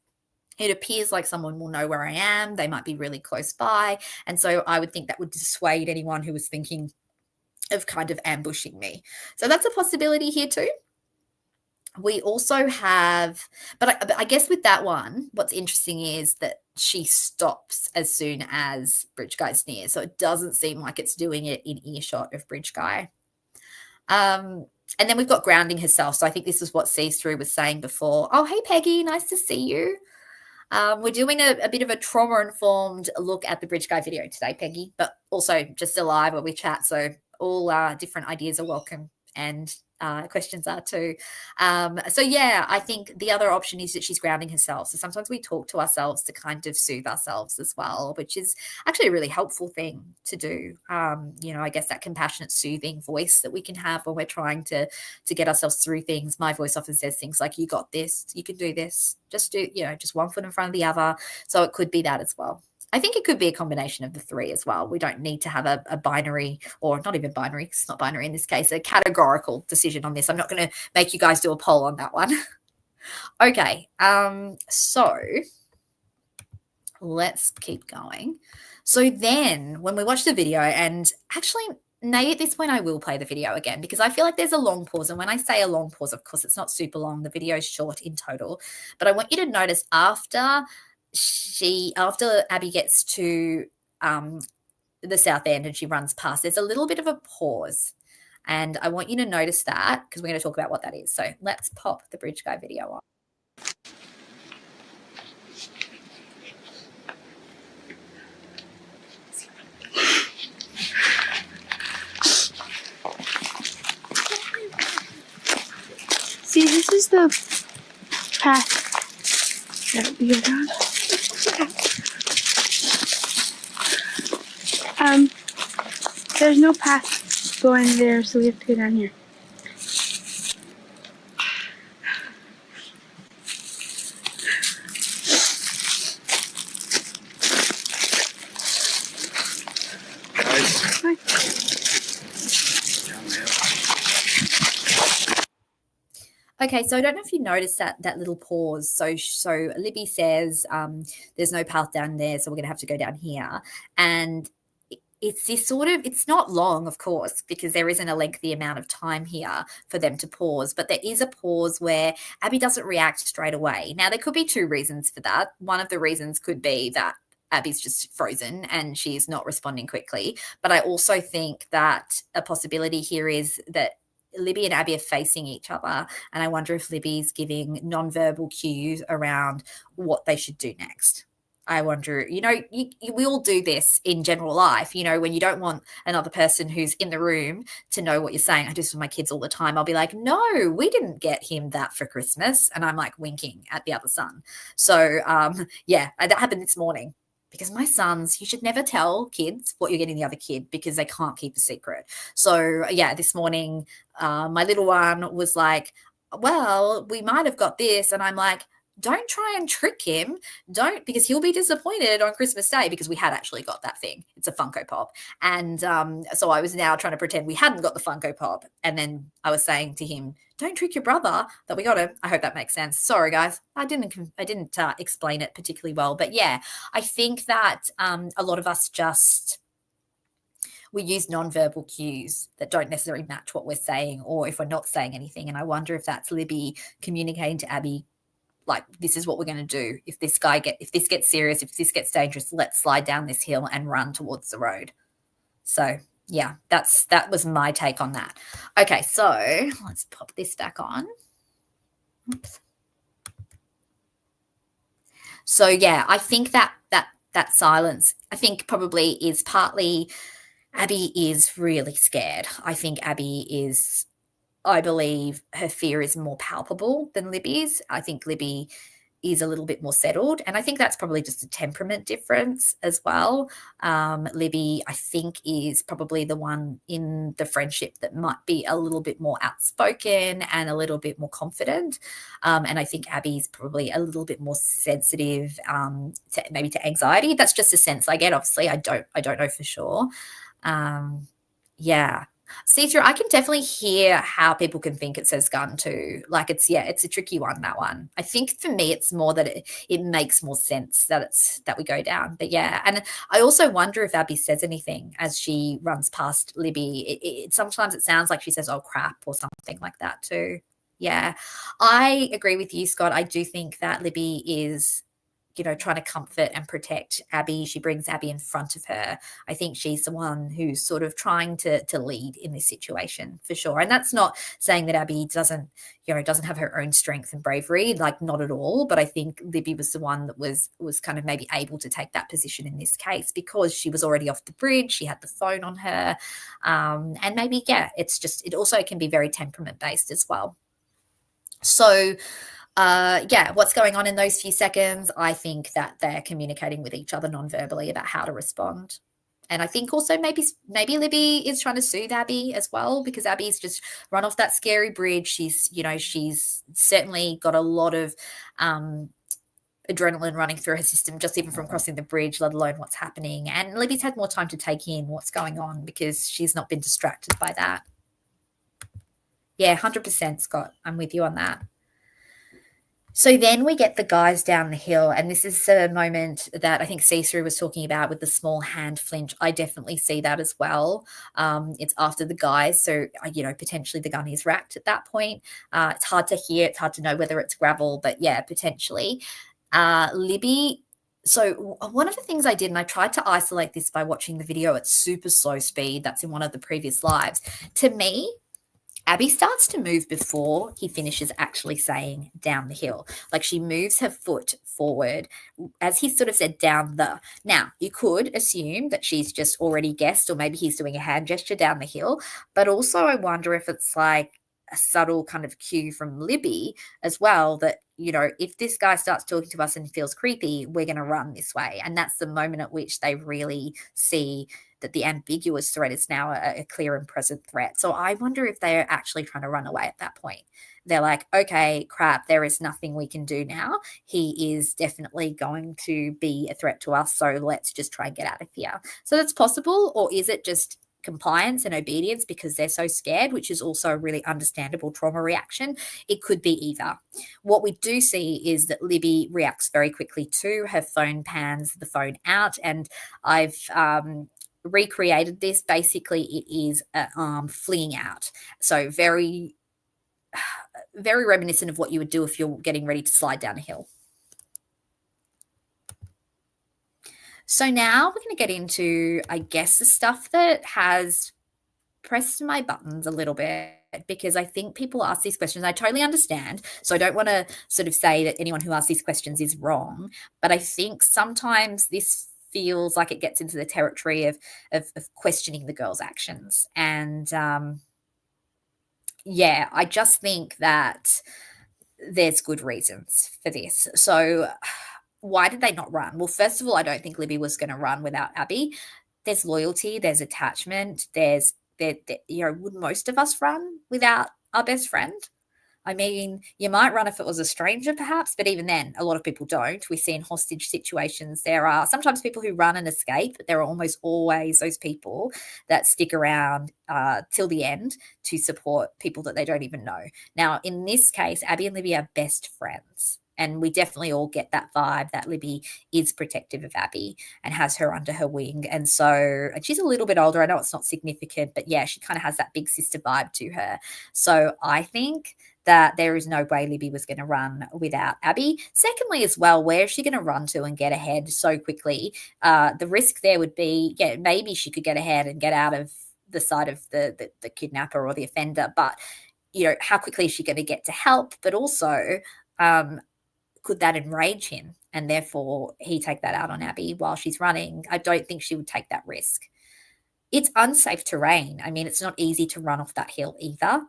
it appears like someone will know where I am. They might be really close by. And so I would think that would dissuade anyone who was thinking of kind of ambushing me. So that's a possibility here too. We also have, but I guess with that one, what's interesting is that she stops as soon as Bridge Guy's near. So it doesn't seem like it's doing it in earshot of Bridge Guy. And then we've got grounding herself. So I think this is what Sees Through was saying before. Oh, hey, Peggy, nice to see you. We're doing a bit of a trauma-informed look at the Bridge Guy video today, Peggy, but also just a live where we chat. So all different ideas are welcome and questions are too. So yeah, I think the other option is that she's grounding herself. So sometimes we talk to ourselves to kind of soothe ourselves as well, which is actually a really helpful thing to do. You know, I guess that compassionate, soothing voice that we can have when we're trying to get ourselves through things. My voice often says things like, you got this, you can do this, just do, you know, just one foot in front of the other. So it could be that as well. I think it could be a combination of the three as well. We don't need to have a binary, or not even binary, it's not binary in this case, a categorical decision on this. I'm not going to make you guys do a poll on that one. Okay, so let's keep going. So then when we watch the video, and actually maybe at this point I will play the video again because I feel like there's a long pause. And when I say a long pause, of course, it's not super long. The video is short in total. But I want you to notice after Abby gets to the south end and she runs past, there's a little bit of a pause. And I want you to notice that because we're going to talk about what that is. So let's pop the Bridge Guy video on. See, this is the path that we go down. There's no path going there, so we have to go down here. Guys, Fine. Okay, so I don't know if you noticed that little pause. So Libby says, "There's no path down there, so we're going to have to go down here." And it's this sort of, it's not long, of course, because there isn't a lengthy amount of time here for them to pause, but there is a pause where Abby doesn't react straight away. Now, there could be two reasons for that. One of the reasons could be that Abby's just frozen and she's not responding quickly. But I also think that a possibility here is that Libby and Abby are facing each other, and I wonder if Libby's giving nonverbal cues around what they should do next. I wonder, we all do this in general life, when you don't want another person who's in the room to know what you're saying. I do this with my kids all the time. I'll be like, no, we didn't get him that for Christmas. And I'm like winking at the other son. So, yeah, that happened this morning. Because my sons, you should never tell kids what you're getting the other kid because they can't keep a secret. So, yeah, this morning, my little one was like, well, we might have got this. And I'm like, don't try and trick him. Don't, because he'll be disappointed on Christmas Day because we had actually got that thing. It's a Funko Pop. And so I was now trying to pretend we hadn't got the Funko Pop. And then I was saying to him, don't trick your brother that we got him. I hope that makes sense. Sorry, guys. I didn't explain it particularly well. But yeah, I think that a lot of us we use nonverbal cues that don't necessarily match what we're saying, or if we're not saying anything. And I wonder if that's Libby communicating to Abby, like, this is what we're going to do. If this gets serious, if this gets dangerous, let's slide down this hill and run towards the road. So yeah, that was my take on that. Okay, so let's pop this back on. Oops. So yeah, I think that silence, I think probably is partly Abby is really scared. I think I believe her fear is more palpable than Libby's. I think Libby is a little bit more settled, and I think that's probably just a temperament difference as well. Libby, I think, is probably the one in the friendship that might be a little bit more outspoken and a little bit more confident, and I think Abby's probably a little bit more sensitive to anxiety. That's just a sense I get. Obviously, I don't know for sure. Yeah. See through, I can definitely hear how people can think it says gun too. Like it's a tricky one, that one. I think for me it's more that it makes more sense that we go down. But yeah, and I also wonder if Abby says anything as she runs past Libby. Sometimes it sounds like she says, oh crap, or something like that too. Yeah. I agree with you, Scott. I do think that Libby is trying to comfort and protect Abby. She brings Abby in front of her. I think she's the one who's sort of trying to lead in this situation for sure. And that's not saying that Abby doesn't have her own strength and bravery, like not at all. But I think Libby was the one that was kind of maybe able to take that position in this case because she was already off the bridge. She had the phone on her. And maybe, yeah, it also can be very temperament based as well. So, yeah, what's going on in those few seconds? I think that they're communicating with each other non-verbally about how to respond. And I think also maybe Libby is trying to soothe Abby as well, because Abby's just run off that scary bridge. She's certainly got a lot of adrenaline running through her system, just even from crossing the bridge, let alone what's happening. And Libby's had more time to take in what's going on because she's not been distracted by that. Yeah, 100%, Scott. I'm with you on that. So then we get the guys down the hill, and this is a moment that I think see-through was talking about with the small hand flinch. I definitely see that as well. It's after the guys, so potentially the gun is racked at that point. It's hard to hear, it's hard to know whether it's gravel, but yeah, potentially. Libby. So one of the things I did, and I tried to isolate this by watching the video at super slow speed. That's in one of the previous lives. To me, Abby starts to move before he finishes actually saying down the hill. Like she moves her foot forward as he sort of said down the. Now, you could assume that she's just already guessed, or maybe he's doing a hand gesture down the hill. But also I wonder if it's like a subtle kind of cue from Libby as well that, if this guy starts talking to us and feels creepy, we're going to run this way. And that's the moment at which they really see that the ambiguous threat is now a clear and present threat. So I wonder if they're actually trying to run away at that point. They're like, okay, crap, there is nothing we can do now. He is definitely going to be a threat to us, so let's just try and get out of here. So that's possible, or is it just compliance and obedience because they're so scared, which is also a really understandable trauma reaction? It could be either. What we do see is that Libby reacts very quickly too. Her phone pans the phone out, and I've recreated this. Basically, it is an arm fleeing out. So very reminiscent of what you would do if you're getting ready to slide down a hill. So now we're going to get into, I guess, the stuff that has pressed my buttons a little bit, because I think people ask these questions. I totally understand. So I don't want to sort of say that anyone who asks these questions is wrong, but I think sometimes this feels like it gets into the territory of questioning the girl's actions. And yeah, I just think that there's good reasons for this. So why did they not run? Well, first of all, I don't think Libby was going to run without Abby. There's loyalty, there's attachment, would most of us run without our best friend? I mean, you might run if it was a stranger, perhaps, but even then, a lot of people don't. We see in hostage situations, there are sometimes people who run and escape, but there are almost always those people that stick around till the end to support people that they don't even know. Now, in this case, Abby and Libby are best friends. And we definitely all get that vibe that Libby is protective of Abby and has her under her wing. And she's a little bit older. I know it's not significant, but yeah, she kind of has that big sister vibe to her. So I think that there is no way Libby was going to run without Abby. Secondly, as well, where is she going to run to and get ahead so quickly? The risk there would be, yeah, maybe she could get ahead and get out of the side of the kidnapper or the offender. But, how quickly is she going to get to help? But also, could that enrage him and therefore he take that out on Abby while she's running? I don't think she would take that risk. It's unsafe terrain. I mean, it's not easy to run off that hill either.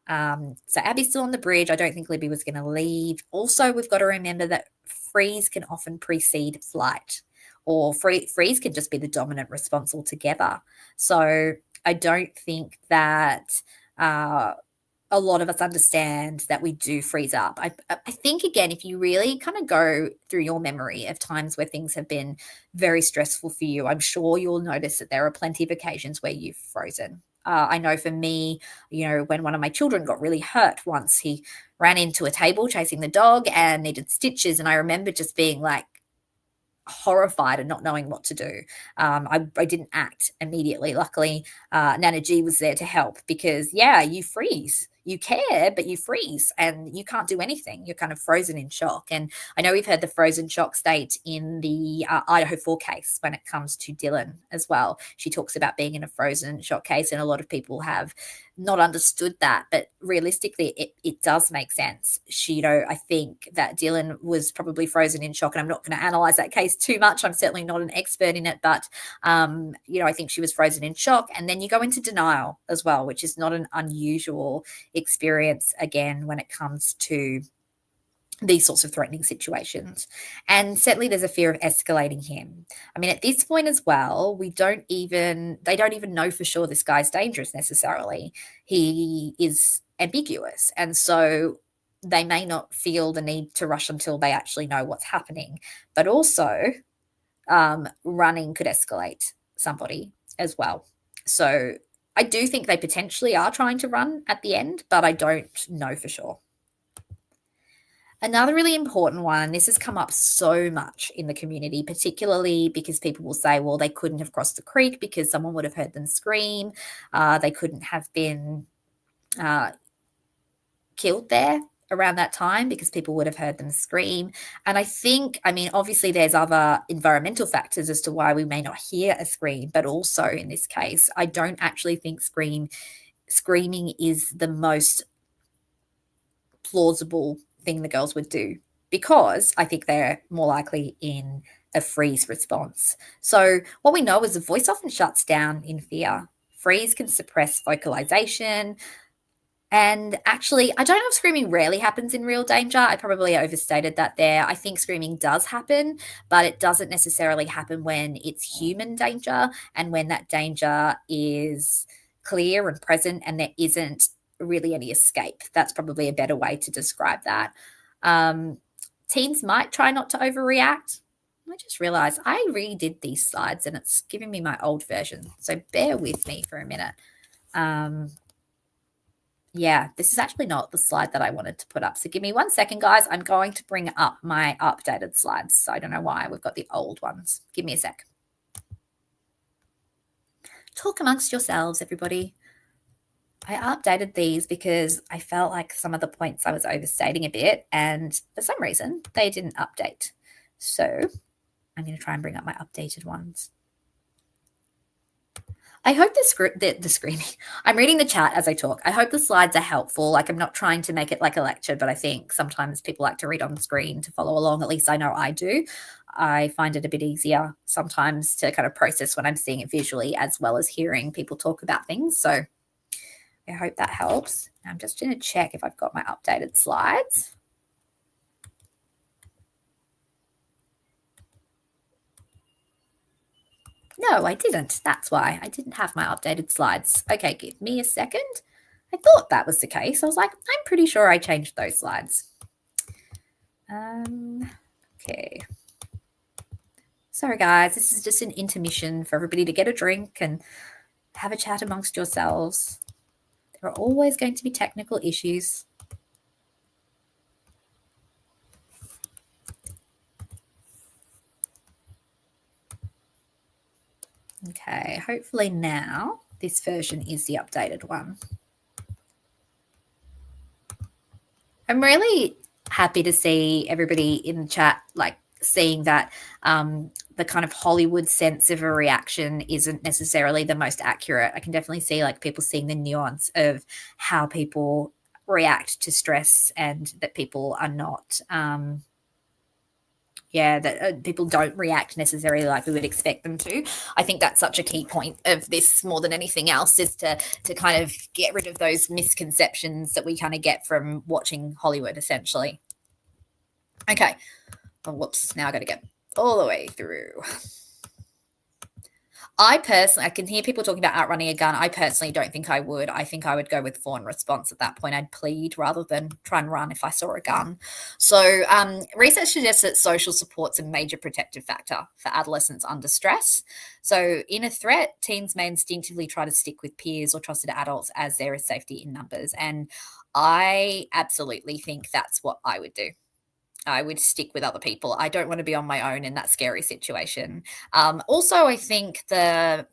So Abby's still on the bridge. I don't think Libby was going to leave. Also, we've got to remember that freeze can often precede flight, or freeze can just be the dominant response altogether. So I don't think that a lot of us understand that we do freeze up. I think, again, if you really kind of go through your memory of times where things have been very stressful for you, I'm sure you'll notice that there are plenty of occasions where you've frozen. I know for me, when one of my children got really hurt once, he ran into a table chasing the dog and needed stitches. And I remember just being like, horrified and not knowing what to do. I didn't act immediately. Luckily, Nana G was there to help, because you freeze. You care, but you freeze and you can't do anything. You're kind of frozen in shock. And I know we've heard the frozen shock state in the Idaho 4 case when it comes to Dylan as well. She talks about being in a frozen shock case, and a lot of people have not understood that, but realistically it does make sense. I think that Dylan was probably frozen in shock, and I'm not going to analyze that case too much. I'm certainly not an expert in it, but I think she was frozen in shock. And then you go into denial as well, which is not an unusual experience, again, when it comes to these sorts of threatening situations. And certainly there's a fear of escalating him. I mean, at this point as well, they don't even know for sure this guy's dangerous necessarily. He is ambiguous. And so they may not feel the need to rush until they actually know what's happening. But also, running could escalate somebody as well. So I do think they potentially are trying to run at the end, but I don't know for sure. Another really important one, this has come up so much in the community, particularly because people will say, well, they couldn't have crossed the creek because someone would have heard them scream. They couldn't have been killed there around that time because people would have heard them scream. And obviously there's other environmental factors as to why we may not hear a scream, but also in this case, I don't actually think screaming is the most plausible thing the girls would do, because I think they're more likely in a freeze response. So what we know is the voice often shuts down in fear. Freeze can suppress vocalization. And actually, I don't know if screaming rarely happens in real danger. I probably overstated that there. I think screaming does happen, but it doesn't necessarily happen when it's human danger and when that danger is clear and present and there isn't really any escape. That's probably a better way to describe that. Teens might try not to overreact. I just realized I redid these slides and it's giving me my old version. So bear with me for a minute. Yeah, this is actually not the slide that I wanted to put up. So give me 1 second, guys. I'm going to bring up my updated slides. So I don't know why we've got the old ones. Give me a sec. Talk amongst yourselves, everybody. I updated these because I felt like some of the points I was overstating a bit, and for some reason they didn't update. So I'm going to try and bring up my updated ones. I hope the screening. I'm reading the chat as I talk. I hope the slides are helpful. Like, I'm not trying to make it like a lecture, but I think sometimes people like to read on the screen to follow along. At least I know I do. I find it a bit easier sometimes to kind of process when I'm seeing it visually as well as hearing people talk about things. So I hope that helps. I'm just going to check if I've got my updated slides. No, I didn't. That's why I didn't have my updated slides. Okay, give me a second. I thought that was the case. I was like, I'm pretty sure I changed those slides. Okay. Sorry, guys. This is just an intermission for everybody to get a drink and have a chat amongst yourselves. There are always going to be technical issues. Okay, hopefully now this version is the updated one. I'm really happy to see everybody in the chat like seeing that the kind of Hollywood sense of a reaction isn't necessarily the most accurate. I can definitely see like people seeing the nuance of how people react to stress and that people are not that people don't react necessarily like we would expect them to. I think that's such a key point of this more than anything else is to kind of get rid of those misconceptions that we kind of get from watching Hollywood, essentially. Okay. Oh, whoops. Now I got to get all the way through. I can hear people talking about outrunning a gun. I personally don't think I would. I think I would go with fawn response at that point. I'd plead rather than try and run if I saw a gun. So research suggests that social support's a major protective factor for adolescents under stress. So in a threat, teens may instinctively try to stick with peers or trusted adults as there is safety in numbers. And I absolutely think that's what I would do. I would stick with other people. I don't want to be on my own in that scary situation. Also, I think the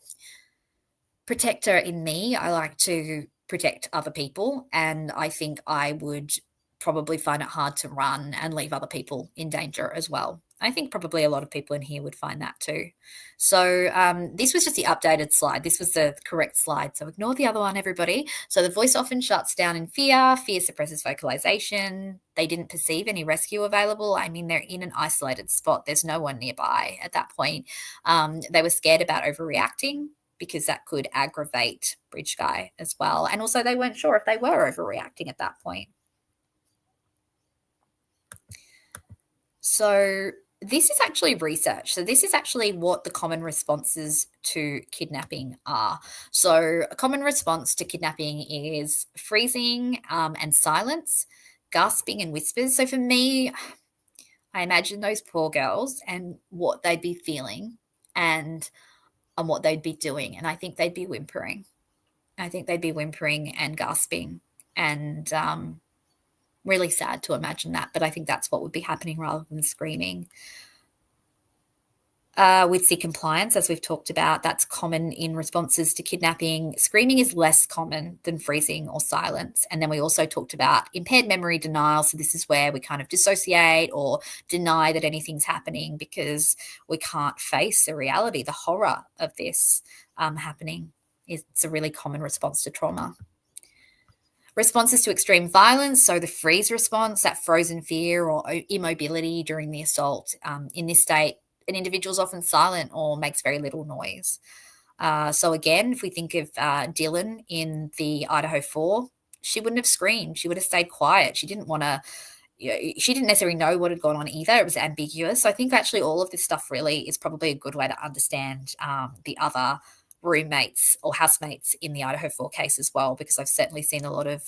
protector in me, I like to protect other people. And I think I would probably find it hard to run and leave other people in danger as well. I think probably a lot of people in here would find that too. So this was just the updated slide. This was the correct slide. So ignore the other one, everybody. So the voice often shuts down in fear. Fear suppresses vocalization. They didn't perceive any rescue available. I mean, they're in an isolated spot. There's no one nearby at that point. They were scared about overreacting because that could aggravate Bridge Guy as well. And also they weren't sure if they were overreacting at that point. So this is actually research. So this is actually what the common responses to kidnapping are. So a common response to kidnapping is freezing and silence, gasping and whispers. So for me, I imagine those poor girls and what they'd be feeling and what they'd be doing. And I think they'd be whimpering. I think they'd be whimpering and gasping and really sad to imagine that, but I think that's what would be happening rather than screaming. With sick compliance, as we've talked about, that's common in responses to kidnapping. Screaming is less common than freezing or silence. And then we also talked about impaired memory denial. So this is where we kind of dissociate or deny that anything's happening because we can't face the reality, the horror of this happening. It's a really common response to trauma. Responses to extreme violence, so the freeze response, that frozen fear or immobility during the assault. In this state, an individual is often silent or makes very little noise. So again, if we think of Dylan in the Idaho 4 she wouldn't have screamed. She would have stayed quiet. She didn't want to, she didn't necessarily know what had gone on either. It was ambiguous. So I think actually all of this stuff really is probably a good way to understand the other roommates or housemates in the Idaho 4 case as well, because I've certainly seen a lot of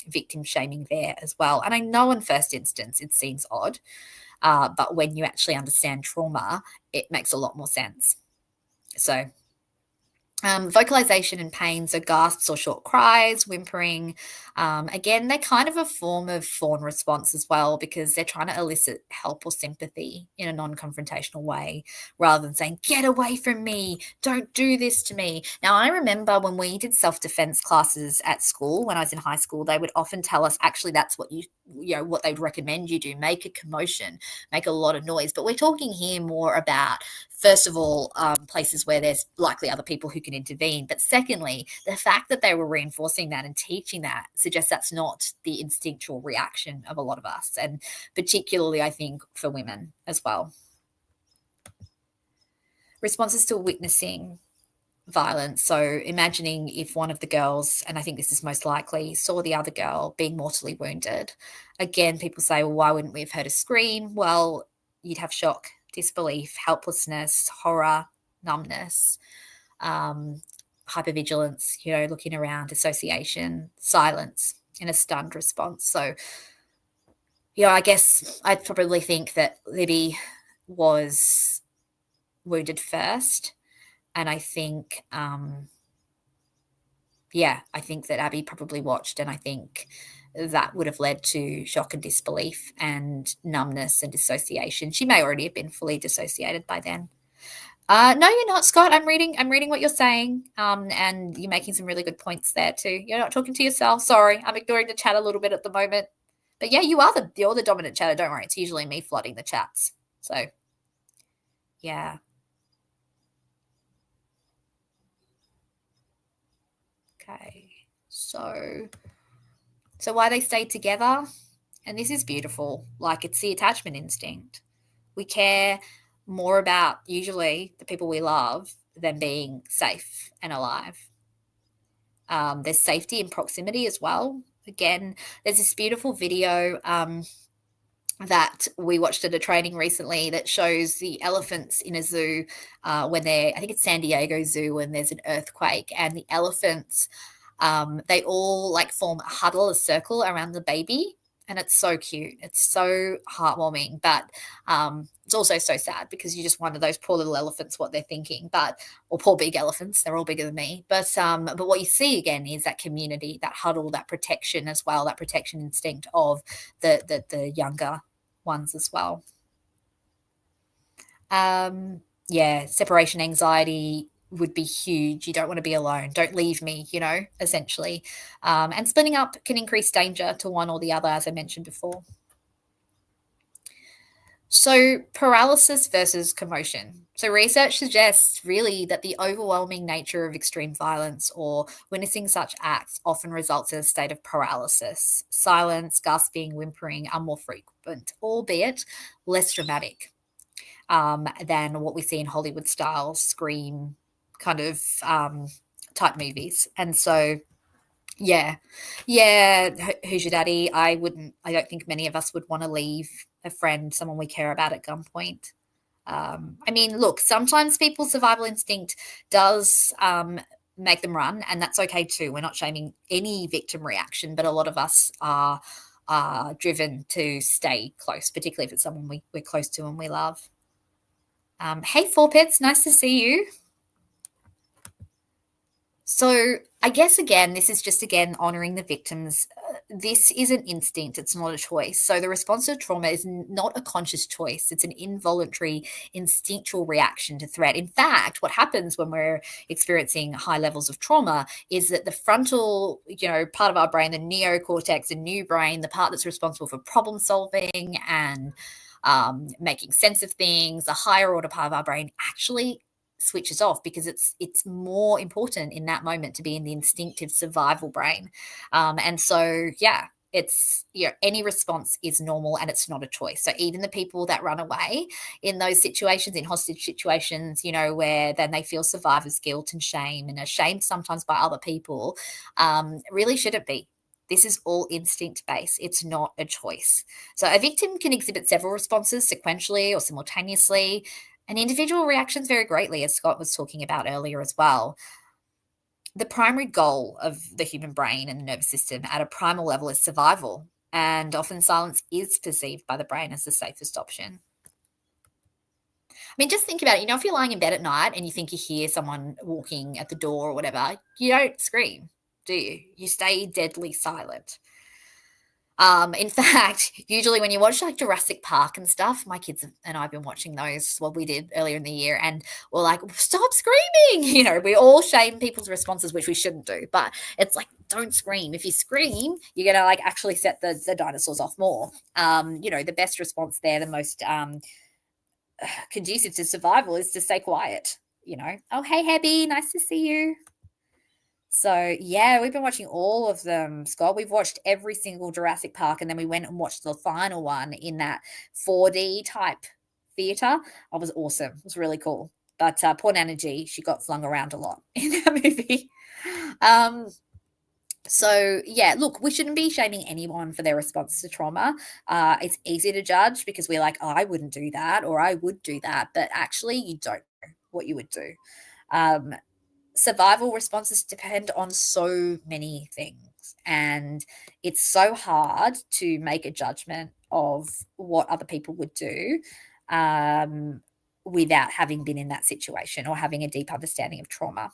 victim shaming there as well. And I know in first instance it seems odd, but when you actually understand trauma, it makes a lot more sense. So vocalization and pain, so gasps or short cries, whimpering. Again, they're kind of a form of fawn response as well, because they're trying to elicit help or sympathy in a non-confrontational way, rather than saying, get away from me, don't do this to me. Now, I remember when we did self-defense classes at school, when I was in high school, they would often tell us, actually, that's what what they'd recommend you do, make a commotion, make a lot of noise. But we're talking here more about, first of all, places where there's likely other people who can intervene. But secondly, the fact that they were reinforcing that and teaching that suggests that's not the instinctual reaction of a lot of us, and particularly, I think, for women as well. Responses to witnessing violence. So imagining if one of the girls, and I think this is most likely, saw the other girl being mortally wounded. Again, people say, well, why wouldn't we have heard a scream? Well, you'd have shock, disbelief, helplessness, horror, numbness, hypervigilance, looking around, dissociation, silence, and a stunned response. So, I guess I'd probably think that Libby was wounded first. And I think, I think that Abby probably watched, and I think that would have led to shock and disbelief and numbness and dissociation. She may already have been fully dissociated by then. No, you're not, Scott. I'm reading what you're saying, and you're making some really good points there too. You're not talking to yourself. Sorry, I'm ignoring the chat a little bit at the moment. But yeah, you're the dominant chatter. Don't worry, it's usually me flooding the chats. So, yeah. Okay, so why they stayed together, and this is beautiful, like it's the attachment instinct. We care more about usually the people we love than being safe and alive. There's safety in proximity as well. Again, there's this beautiful video that we watched at a training recently that shows the elephants in a zoo when I think it's San Diego Zoo, when there's an earthquake, and the elephants, they all like form a huddle, a circle around the baby. And it's so cute. It's so heartwarming, but it's also so sad, because you just wonder, those poor little elephants, what they're thinking. Or poor big elephants, they're all bigger than me. But what you see again is that community, that huddle, that protection as well, that protection instinct of the younger ones as well. Separation anxiety would be huge. You don't want to be alone. Don't leave me, essentially. And splitting up can increase danger to one or the other, as I mentioned before. So paralysis versus commotion. So research suggests really that the overwhelming nature of extreme violence or witnessing such acts often results in a state of paralysis. Silence, gasping, whimpering are more frequent, albeit less dramatic than what we see in Hollywood-style Scream kind of type movies. And so, yeah, who's your daddy? I don't think many of us would want to leave a friend, someone we care about, at gunpoint. Look, sometimes people's survival instinct does make them run, and that's okay too. We're not shaming any victim reaction, but a lot of us are driven to stay close, particularly if it's someone we're close to and we love. Hey, Four Pits, nice to see you. So I guess, again, this is just, honouring the victims. This is an instinct. It's not a choice. So the response to trauma is not a conscious choice. It's an involuntary, instinctual reaction to threat. In fact, what happens when we're experiencing high levels of trauma is that the frontal, part of our brain, the neocortex, the new brain, the part that's responsible for problem solving and making sense of things, the higher order part of our brain actually switches off, because it's more important in that moment to be in the instinctive survival brain. And so, it's, any response is normal and it's not a choice. So even the people that run away in those situations, in hostage situations, where then they feel survivor's guilt and shame and are shamed sometimes by other people, really shouldn't be. This is all instinct-based. It's not a choice. So a victim can exhibit several responses sequentially or simultaneously, and individual reactions vary greatly, as Scott was talking about earlier as well. The primary goal of the human brain and the nervous system at a primal level is survival, and often silence is perceived by the brain as the safest option. I mean, just think about it. If you're lying in bed at night and you think you hear someone walking at the door or whatever, you don't scream, do you? You stay deadly silent. In fact, usually when you watch like Jurassic Park and stuff, my kids and I have been watching those, what we did earlier in the year, and we're like, stop screaming. We all shame people's responses, which we shouldn't do, but it's like, don't scream. If you scream, you're going to like actually set the dinosaurs off more. The best response there, the most conducive to survival is to stay quiet. Oh, hey, Hebby, nice to see you. So, yeah, we've been watching all of them, Scott. We've watched every single Jurassic Park, and then we went and watched the final one in that 4D type theatre. It was awesome. It was really cool. But poor Nana G, she got flung around a lot in that movie. So, yeah, look, we shouldn't be shaming anyone for their response to trauma. It's easy to judge because we're like, I wouldn't do that, or I would do that. But actually, you don't know what you would do. Survival responses depend on so many things, and it's so hard to make a judgment of what other people would do without having been in that situation or having a deep understanding of trauma.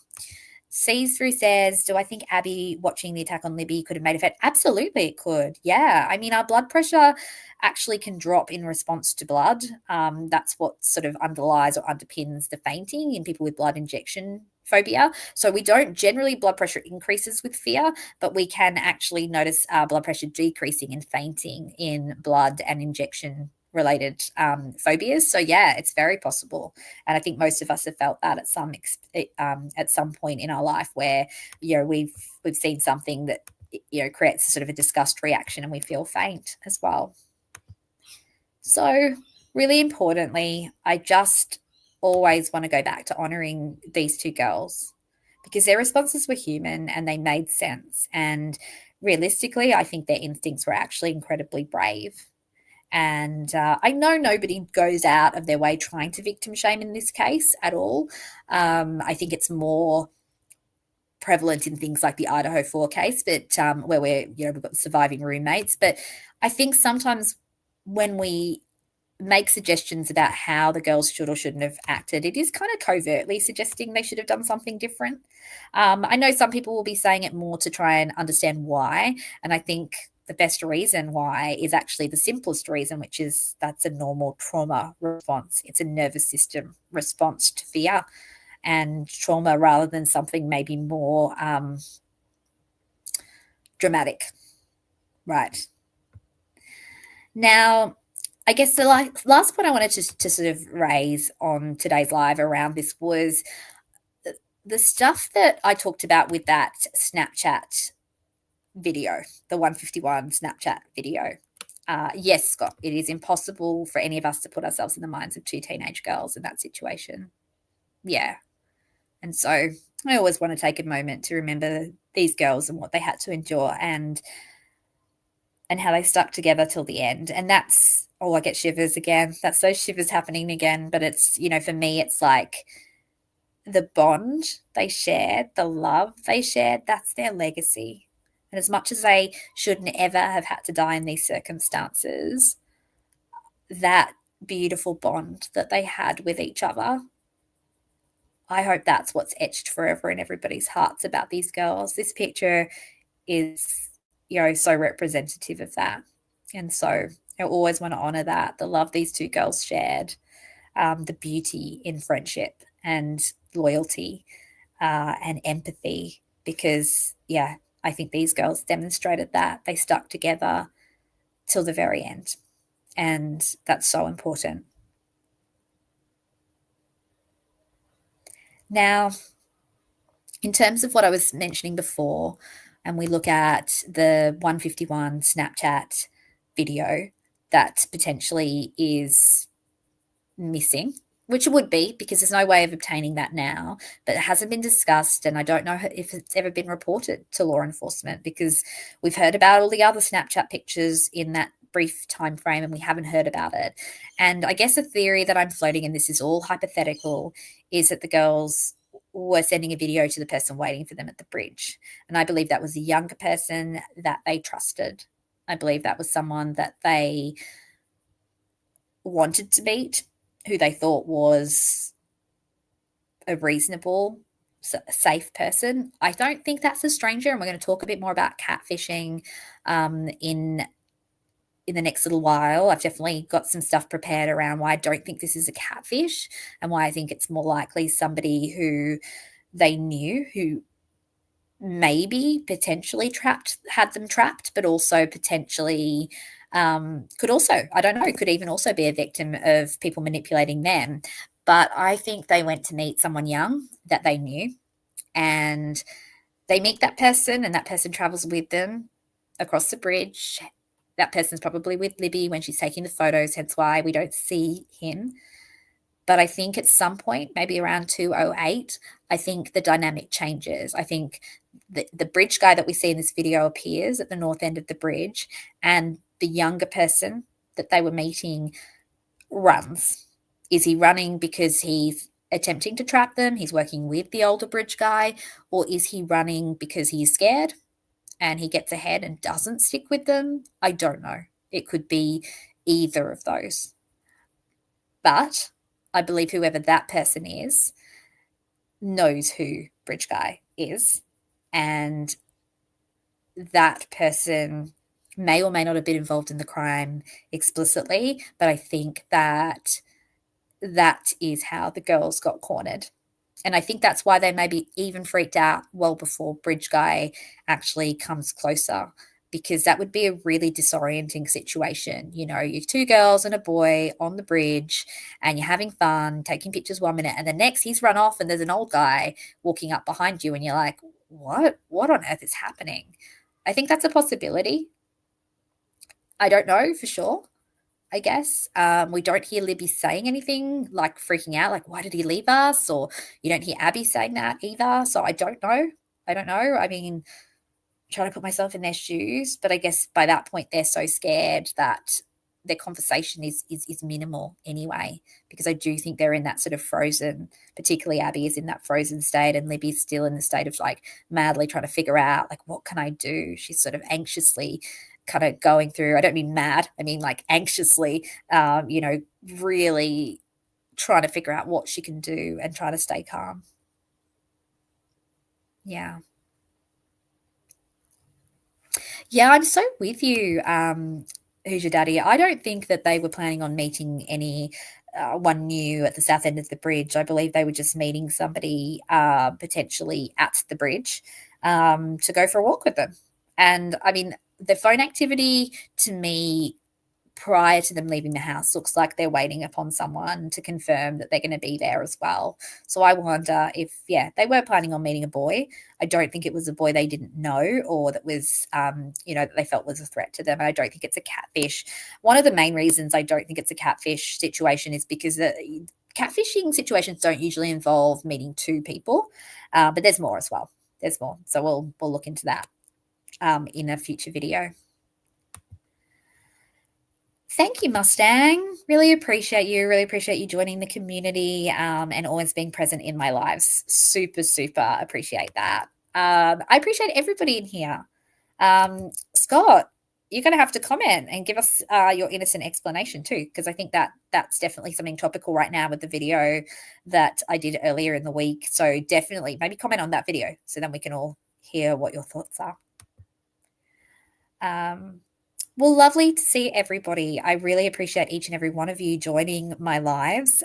Sees Through says, do I think Abby watching the attack on Libby could have made a fit? Absolutely, it could. Yeah. I mean, our blood pressure actually can drop in response to blood. That's what sort of underlies or underpins the fainting in people with blood injection phobia. So we don't generally blood pressure increases with fear, but we can actually notice blood pressure decreasing and fainting in blood and injection related phobias. So yeah, it's very possible, and I think most of us have felt that at some point in our life where we've seen something that creates a sort of a disgust reaction, and we feel faint as well. So really importantly, I just always want to go back to honoring these two girls because their responses were human and they made sense, and realistically I think their instincts were actually incredibly brave. And I know nobody goes out of their way trying to victim shame in this case at all. I think it's more prevalent in things like the Idaho 4 case, but where we've got surviving roommates. But I think sometimes when we make suggestions about how the girls should or shouldn't have acted, it is kind of covertly suggesting they should have done something different. I know some people will be saying it more to try and understand why, and I think the best reason why is actually the simplest reason, which is that's a normal trauma response. It's a nervous system response to fear and trauma rather than something maybe more dramatic. Right. Now, I guess the last point I wanted to sort of raise on today's live around this was the stuff that I talked about with that Snapchat video, the 151 Snapchat video. Yes, Scott, it is impossible for any of us to put ourselves in the minds of two teenage girls in that situation. Yeah. And so I always want to take a moment to remember these girls and what they had to endure and how they stuck together till the end. And that's, I get shivers again. That's those shivers happening again. But it's, for me, it's like the bond they shared, the love they shared, that's their legacy. And as much as they shouldn't ever have had to die in these circumstances, that beautiful bond that they had with each other, I hope that's what's etched forever in everybody's hearts about these girls. This picture is, so representative of that. And so I always want to honour that, the love these two girls shared, the beauty in friendship and loyalty and empathy, because, I think these girls demonstrated that. They stuck together till the very end, and that's so important. Now, in terms of what I was mentioning before, and we look at the 151 Snapchat video that potentially is missing which it would be because there's no way of obtaining that now, but it hasn't been discussed. And I don't know if it's ever been reported to law enforcement because we've heard about all the other Snapchat pictures in that brief time frame and we haven't heard about it. And I guess the theory that I'm floating, and this is all hypothetical, is that the girls were sending a video to the person waiting for them at the bridge. And I believe that was a younger person that they trusted. I believe that was someone that they wanted to meet, who they thought was a reasonable, safe person. I don't think that's a stranger, and we're going to talk a bit more about catfishing in the next little while. I've definitely got some stuff prepared around why I don't think this is a catfish and why I think it's more likely somebody who they knew, who maybe potentially had them trapped, but also potentially could also, I don't know, could even also be a victim of people manipulating them. But I think they went to meet someone young that they knew, and they meet that person, and that person travels with them across the bridge. That person's probably with Libby when she's taking the photos, hence why we don't see him. But I think at some point, maybe around 2:08, I think the dynamic changes. I think the bridge guy that we see in this video appears at the north end of the bridge, and the younger person that they were meeting runs. Is he running because he's attempting to trap them? He's working with the older bridge guy, or is he running because he's scared and he gets ahead and doesn't stick with them? I don't know. It could be either of those. But I believe whoever that person is knows who Bridge Guy is, and that person may or may not have been involved in the crime explicitly, but I think that is how the girls got cornered. And I think that's why they may be even freaked out well before Bridge Guy actually comes closer, because that would be a really disorienting situation. You know, you're two girls and a boy on the bridge and you're having fun, taking pictures 1 minute, and the next he's run off and there's an old guy walking up behind you and you're like, what on earth is happening? I think that's a possibility. I don't know for sure, I guess. We don't hear Libby saying anything like freaking out, like, why did he leave us? Or you don't hear Abby saying that either. So I don't know. I mean, trying to put myself in their shoes, but I guess by that point they're so scared that their conversation is minimal anyway, because I do think they're in that sort of frozen, particularly Abby is in that frozen state, and Libby's still in the state of like madly trying to figure out like, what can I do? She's sort of anxiously kind of going through, I don't mean mad, I mean like anxiously, really trying to figure out what she can do and try to stay calm. Yeah. Yeah, I'm so with you. Who's your daddy? I don't think that they were planning on meeting any one new at the south end of the bridge. I believe they were just meeting somebody potentially at the bridge to go for a walk with them. And I mean, the phone activity to me prior to them leaving the house looks like they're waiting upon someone to confirm that they're going to be there as well. So I wonder if, they were planning on meeting a boy. I don't think it was a boy they didn't know or that was, that they felt was a threat to them. And I don't think it's a catfish. One of the main reasons I don't think it's a catfish situation is because the catfishing situations don't usually involve meeting two people, but there's more as well. There's more. So we'll look into that in a future video. Thank you, Mustang. Really appreciate you. Really appreciate you joining the community and always being present in my lives. Super, super appreciate that. I appreciate everybody in here. Scott, you're going to have to comment and give us your innocent explanation too, because I think that's definitely something topical right now with the video that I did earlier in the week. So definitely maybe comment on that video so then we can all hear what your thoughts are. Well, lovely to see everybody. I really appreciate each and every one of you joining my lives.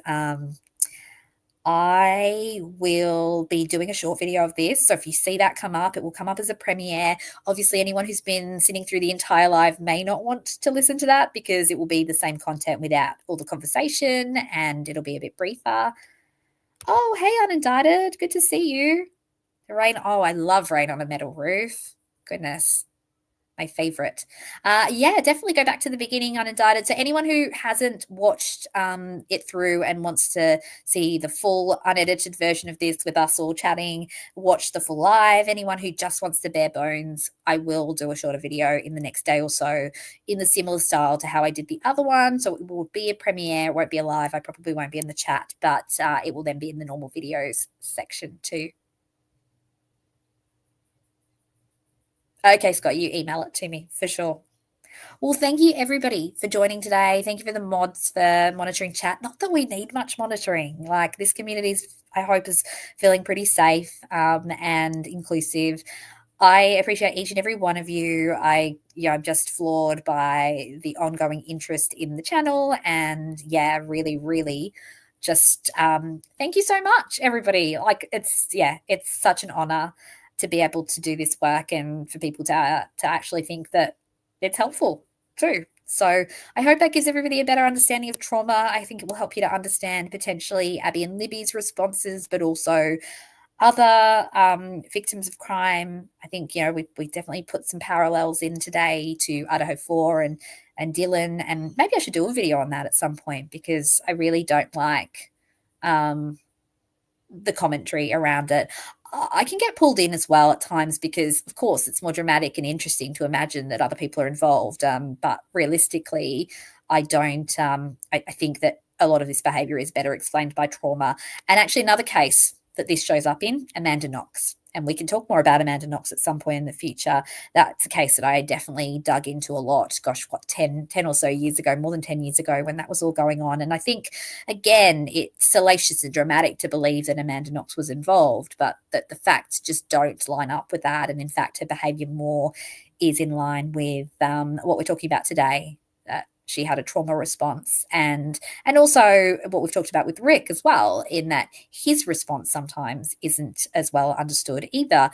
I will be doing a short video of this. So if you see that come up, it will come up as a premiere. Obviously, anyone who's been sitting through the entire live may not want to listen to that because it will be the same content without all the conversation and it'll be a bit briefer. Oh, hey, Unindicted. Good to see you. The rain. Oh, I love rain on a metal roof. Goodness. my favorite. Yeah, definitely go back to the beginning, unindicted. So anyone who hasn't watched it through and wants to see the full unedited version of this with us all chatting, watch the full live. Anyone who just wants the bare bones, I will do a shorter video in the next day or so in the similar style to how I did the other one. So it will be a premiere, it won't be a live. I probably won't be in the chat, but it will then be in the normal videos section too. Okay, Scott, you email it to me for sure. Well, thank you everybody for joining today. Thank you for the mods for monitoring chat. Not that we need much monitoring. Like, this community is, I hope, is feeling pretty safe and inclusive. I appreciate each and every one of you. I'm just floored by the ongoing interest in the channel, and really, really just thank you so much, everybody. Like, it's such an honor to be able to do this work and for people to actually think that it's helpful too. So I hope that gives everybody a better understanding of trauma. I think it will help you to understand potentially Abby and Libby's responses, but also other victims of crime. I think, we definitely put some parallels in today to Idaho 4 and Dylan, and maybe I should do a video on that at some point, because I really don't like the commentary around it. I can get pulled in as well at times because, of course, it's more dramatic and interesting to imagine that other people are involved. But realistically, I don't. I think that a lot of this behaviour is better explained by trauma. And actually, another case that this shows up in, Amanda Knox. And we can talk more about Amanda Knox at some point in the future. That's a case that I definitely dug into a lot. Gosh, 10 or so years ago, more than 10 years ago, when that was all going on. And I think, again, it's salacious and dramatic to believe that Amanda Knox was involved, but that the facts just don't line up with that. And in fact, her behaviour more is in line with what we're talking about today. She had a trauma response, and also what we've talked about with Rick as well, in that his response sometimes isn't as well understood either,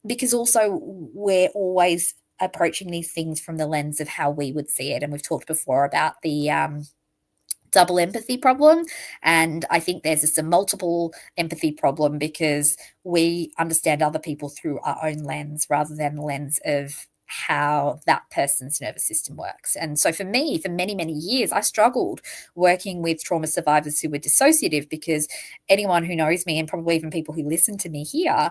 because also we're always approaching these things from the lens of how we would see it. And we've talked before about the double empathy problem, and I think there's a multiple empathy problem because we understand other people through our own lens rather than the lens of how that person's nervous system works. And so for me, for many, many years, I struggled working with trauma survivors who were dissociative, because anyone who knows me, and probably even people who listen to me hear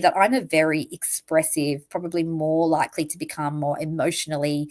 that I'm a very expressive, probably more likely to become more emotionally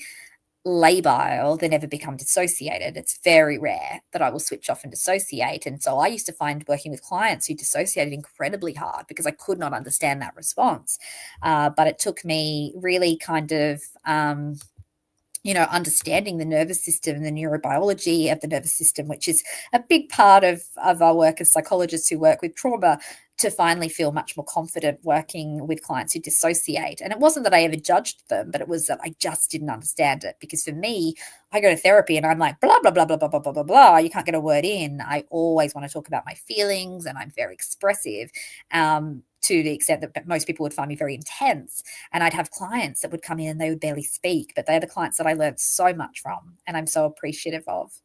labile than ever become dissociated. It's very rare that I will switch off and dissociate. And so I used to find working with clients who dissociated incredibly hard because I could not understand that response. But it took me really kind of understanding the nervous system and the neurobiology of the nervous system, which is a big part of our work as psychologists who work with trauma, to finally feel much more confident working with clients who dissociate. And it wasn't that I ever judged them, but it was that I just didn't understand it. Because for me, I go to therapy and I'm like, blah, blah, blah, blah, blah, blah, blah, blah, blah. You can't get a word in. I always want to talk about my feelings, and I'm very expressive. To the extent that most people would find me very intense. And I'd have clients that would come in and they would barely speak, but they're the clients that I learned so much from and I'm so appreciative of.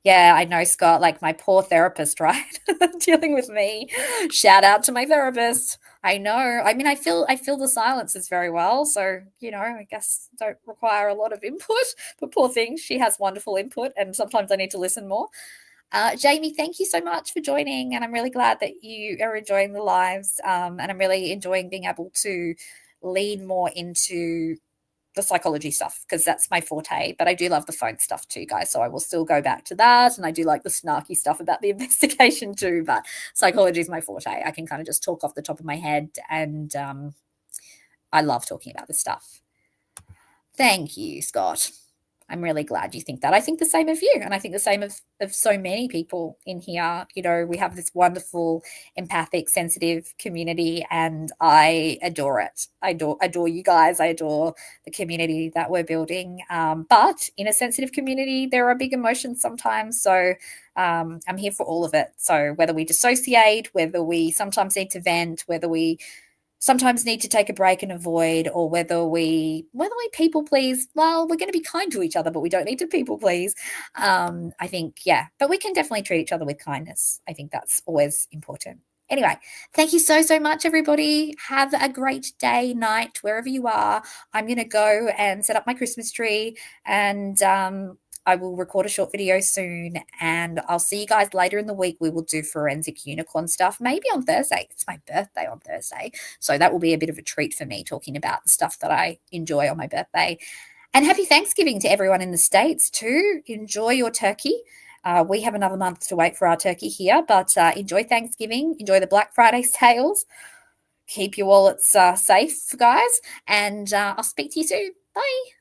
Yeah, I know, Scott, like my poor therapist, right? Dealing with me. Shout out to my therapist. I know. I mean, I feel the silences very well. So, I guess don't require a lot of input, but poor thing, she has wonderful input and sometimes I need to listen more. Jamie, thank you so much for joining, and I'm really glad that you are enjoying the lives, and I'm really enjoying being able to lean more into the psychology stuff because that's my forte, but I do love the phone stuff too, guys, so I will still go back to that, and I do like the snarky stuff about the investigation too, but psychology is my forte. I can kind of just talk off the top of my head, and I love talking about this stuff. Thank you, Scott. I'm really glad you think that. I think the same of you, and I think the same of so many people in here. We have this wonderful, empathic, sensitive community, and I adore it. I adore you guys. I adore the community that we're building. But in a sensitive community, there are big emotions sometimes. So I'm here for all of it. So whether we dissociate, whether we sometimes need to vent, whether we sometimes need to take a break and avoid, or whether we people please, well, we're going to be kind to each other, but we don't need to people please. I think, but we can definitely treat each other with kindness. I think that's always important. Anyway, thank you so, so much, everybody. Have a great day, night, wherever you are. I'm going to go and set up my Christmas tree, and I will record a short video soon, and I'll see you guys later in the week. We will do forensic unicorn stuff, maybe on Thursday. It's my birthday on Thursday, so that will be a bit of a treat for me, talking about the stuff that I enjoy on my birthday. And happy Thanksgiving to everyone in the States too. Enjoy your turkey. We have another month to wait for our turkey here, but enjoy Thanksgiving. Enjoy the Black Friday sales. Keep your wallets safe, guys, and I'll speak to you soon. Bye.